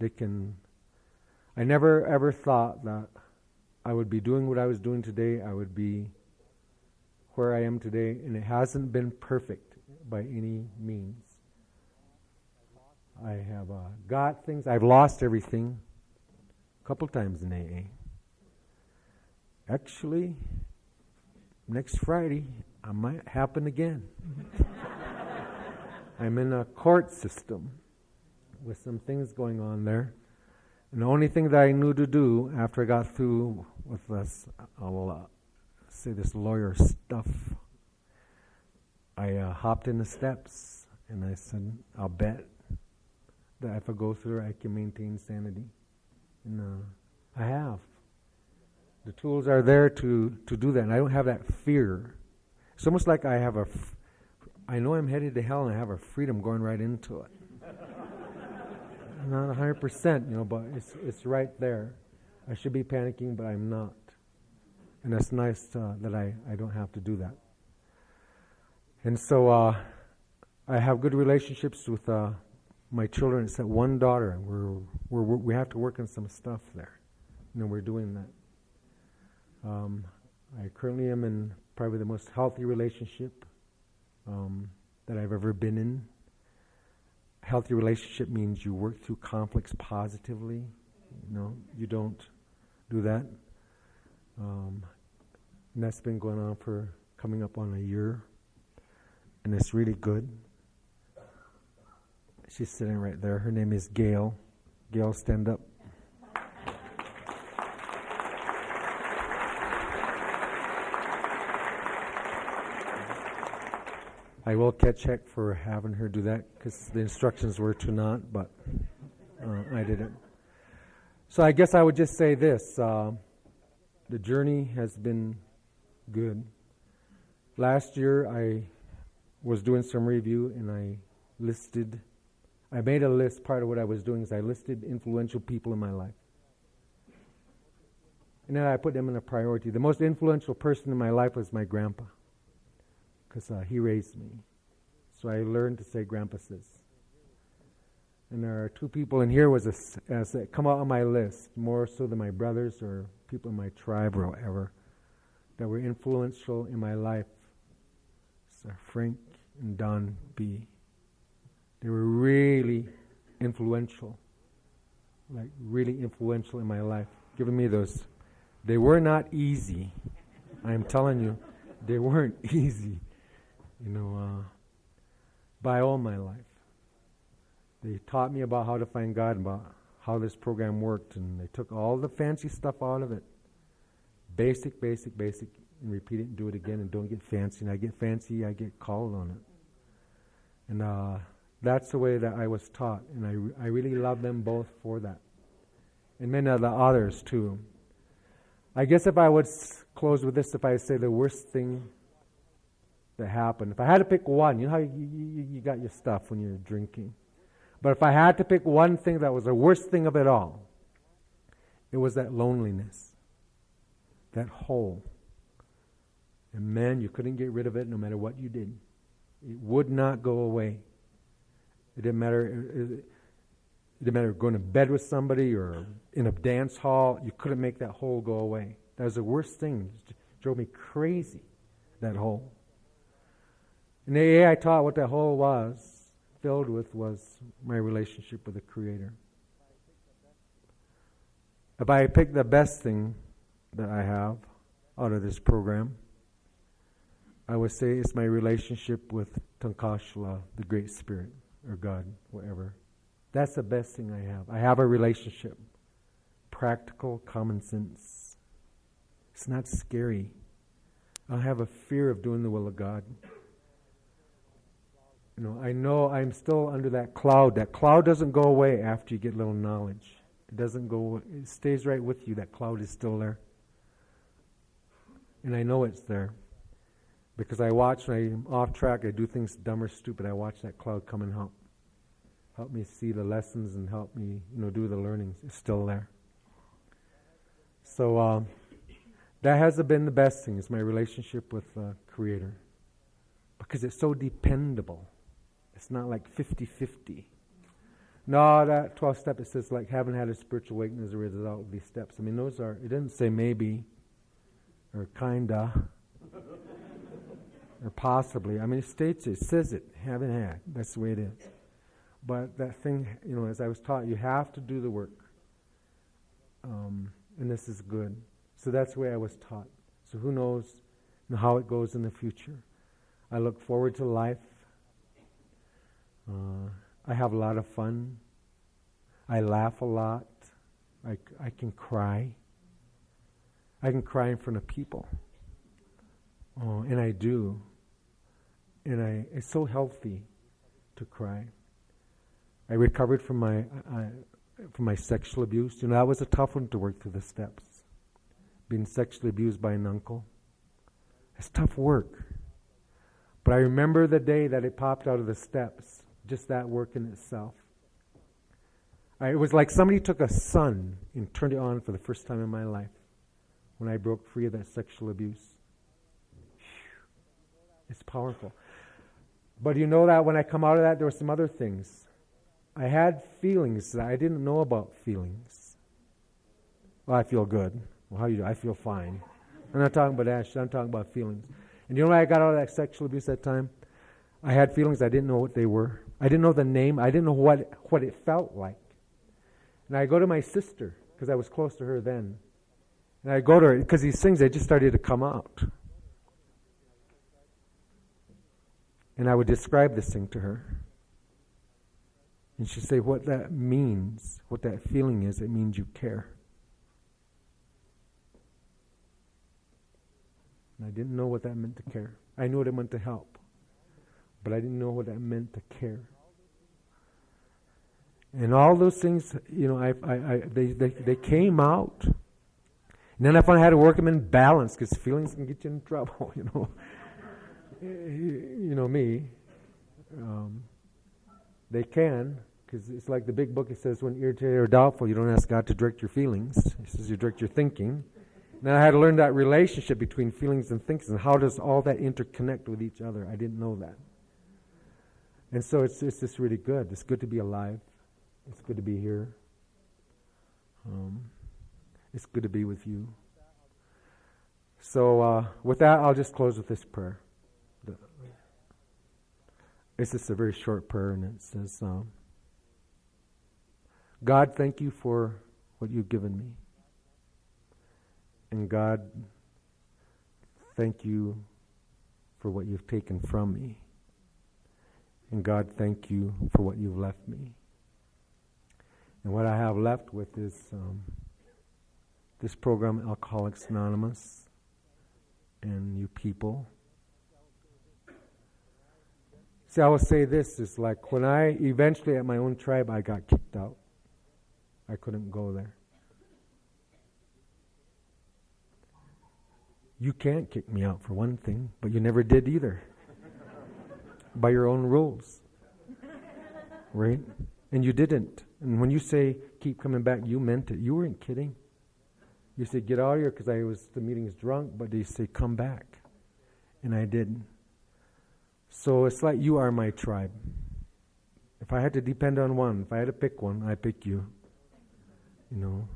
I never ever thought that I would be doing what I was doing today. I would be where I am today, and it hasn't been perfect by any means. I have got things. I've lost everything a couple times in AA. Actually, next Friday, it might happen again. I'm in a court system with some things going on there. And the only thing that I knew to do after I got through with this, I'll say this lawyer stuff, I hopped in the steps and I said, I'll bet that if I go through, I can maintain sanity. And I have. The tools are there to do that. And I don't have that fear. It's almost like I know I'm headed to hell and I have a freedom going right into it. Not 100%, but it's right there. I should be panicking, but I'm not. And it's nice that I don't have to do that. And so I have good relationships with my children. It's that one daughter. We have to work on some stuff there. We're doing that. I currently am in probably the most healthy relationship that I've ever been in. Healthy relationship means you work through conflicts positively. You don't do that. And that's been going on for coming up on a year. And it's really good. She's sitting right there. Her name is Gail. Gail, stand up. I will catch heck for having her do that because the instructions were to not, but I did it. So I guess I would just say this. The journey has been good. Last year I was doing some review and I made a list. Part of what I was doing is I listed influential people in my life. And then I put them in a priority. The most influential person in my life was my grandpa. Because he raised me. So I learned to say Grandpa says. And there are 2 people in here as they come out on my list, more so than my brothers or people in my tribe or whatever, that were influential in my life. So Frank and Don B. They were really influential. Like really influential in my life. Giving me those. They were not easy. I'm telling you, they weren't easy. By all my life. They taught me about how to find God, about how this program worked, and they took all the fancy stuff out of it. Basic, and repeat it and do it again, and don't get fancy. And I get fancy, I get called on it. And that's the way that I was taught, and I really love them both for that. And many of the others too. I guess if I would close with this, if I say the worst thing that happened, if I had to pick one, you know how you got your stuff when you're drinking. But if I had to pick one thing that was the worst thing of it all, it was that loneliness, that hole. And man, you couldn't get rid of it no matter what you did. It would not go away. It didn't matter. It didn't matter going to bed with somebody or in a dance hall. You couldn't make that hole go away. That was the worst thing. It drove me crazy, that hole. In AA, I taught what that hole was filled with was my relationship with the Creator. If I pick the best thing that I have out of this program, I would say it's my relationship with Tankashla, the Great Spirit, or God, whatever. That's the best thing I have. I have a relationship. Practical, common sense. It's not scary. I don't have a fear of doing the will of God. I know I'm still under that cloud. That cloud doesn't go away after you get a little knowledge. It doesn't go, it stays right with you. That cloud is still there. And I know it's there. Because I watch, when I'm off track, I do things dumb or stupid. I watch that cloud come and help me see the lessons and help me, do the learnings. It's still there. So that has been the best thing. It's my relationship with Creator. Because it's so dependable. It's not like 50-50. No, that 12th step, it says like haven't had a spiritual awakening as a result of these steps. I mean, those are, it didn't say maybe or kinda or possibly. I mean, it says it, haven't had. That's the way it is. But that thing, as I was taught, you have to do the work. And this is good. So that's the way I was taught. So who knows how it goes in the future. I look forward to life. I have a lot of fun. I laugh a lot. I can cry. I can cry in front of people. And I do. And it's so healthy to cry. I recovered from my sexual abuse. That was a tough one to work through the steps. Being sexually abused by an uncle. It's tough work. But I remember the day that it popped out of the steps. Just that work in itself. It was like somebody took a sun and turned it on for the first time in my life. When I broke free of that sexual abuse. It's powerful. But that when I come out of that, there were some other things. I had feelings that I didn't know about feelings. Well, I feel good. Well, how you do? I feel fine. I'm not talking about Ash. I'm talking about feelings. And when I got out of that sexual abuse that time, I had feelings. I didn't know what they were. I didn't know the name. I didn't know what it felt like. And I go to my sister, because I was close to her then. And I go to her, because these things, they just started to come out. And I would describe this thing to her. And she'd say what that means, what that feeling is, it means you care. And I didn't know what that meant to care. I knew what it meant to help. But I didn't know what that meant to care. And all those things, they came out. And then I found I had to work them in balance, because feelings can get you in trouble, me. They can, because it's like the big book, it says, when irritated or doubtful, you don't ask God to direct your feelings. It says you direct your thinking. Now I had to learn that relationship between feelings and thinking, and how does all that interconnect with each other. I didn't know that. And so it's just really good. It's good to be alive. It's good to be here. It's good to be with you. So with that, I'll just close with this prayer. It's just a very short prayer, and it says, God, thank you for what you've given me. And God, thank you for what you've taken from me. And God, thank you for what you've left me. And what I have left with is this program, Alcoholics Anonymous, and you people. See, I will say this, is like when I eventually at my own tribe, I got kicked out. I couldn't go there. You can't kick me out for one thing, but you never did either. By your own rules. Right? And you didn't. And when you say, keep coming back, you meant it. You weren't kidding. You said, get out of here because the meeting is drunk, but they say, come back. And I didn't. So it's like you are my tribe. If I had to depend on one, if I had to pick one, I pick you. You know.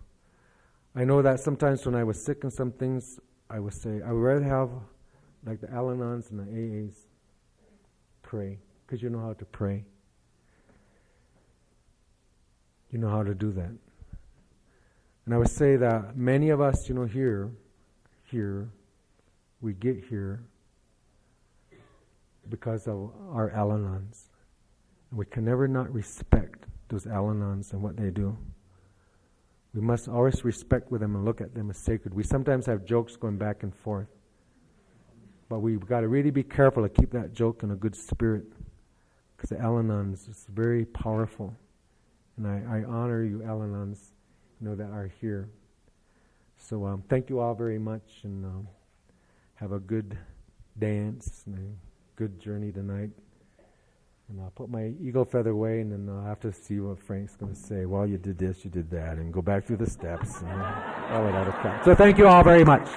I know that sometimes when I was sick and some things, I would say, I would rather have like the Al-Anons and the AAs pray, because you know how to pray. You know how to do that. And I would say that many of us, you know, here, we get here because of our Al-Anons. And we can never not respect those Al-Anons and what they do. We must always respect with them and look at them as sacred. We sometimes have jokes going back and forth. But we've got to really be careful to keep that joke in a good spirit. Because the Al-Anons is very powerful. And I honor you, Al-Anons, you know, that are here. So thank you all very much, and have a good dance and a good journey tonight. And I'll put my eagle feather away, and then I'll have to see what Frank's going to say. Well, you did this, you did that, and go back through the steps, and all of that crap. So thank you all very much.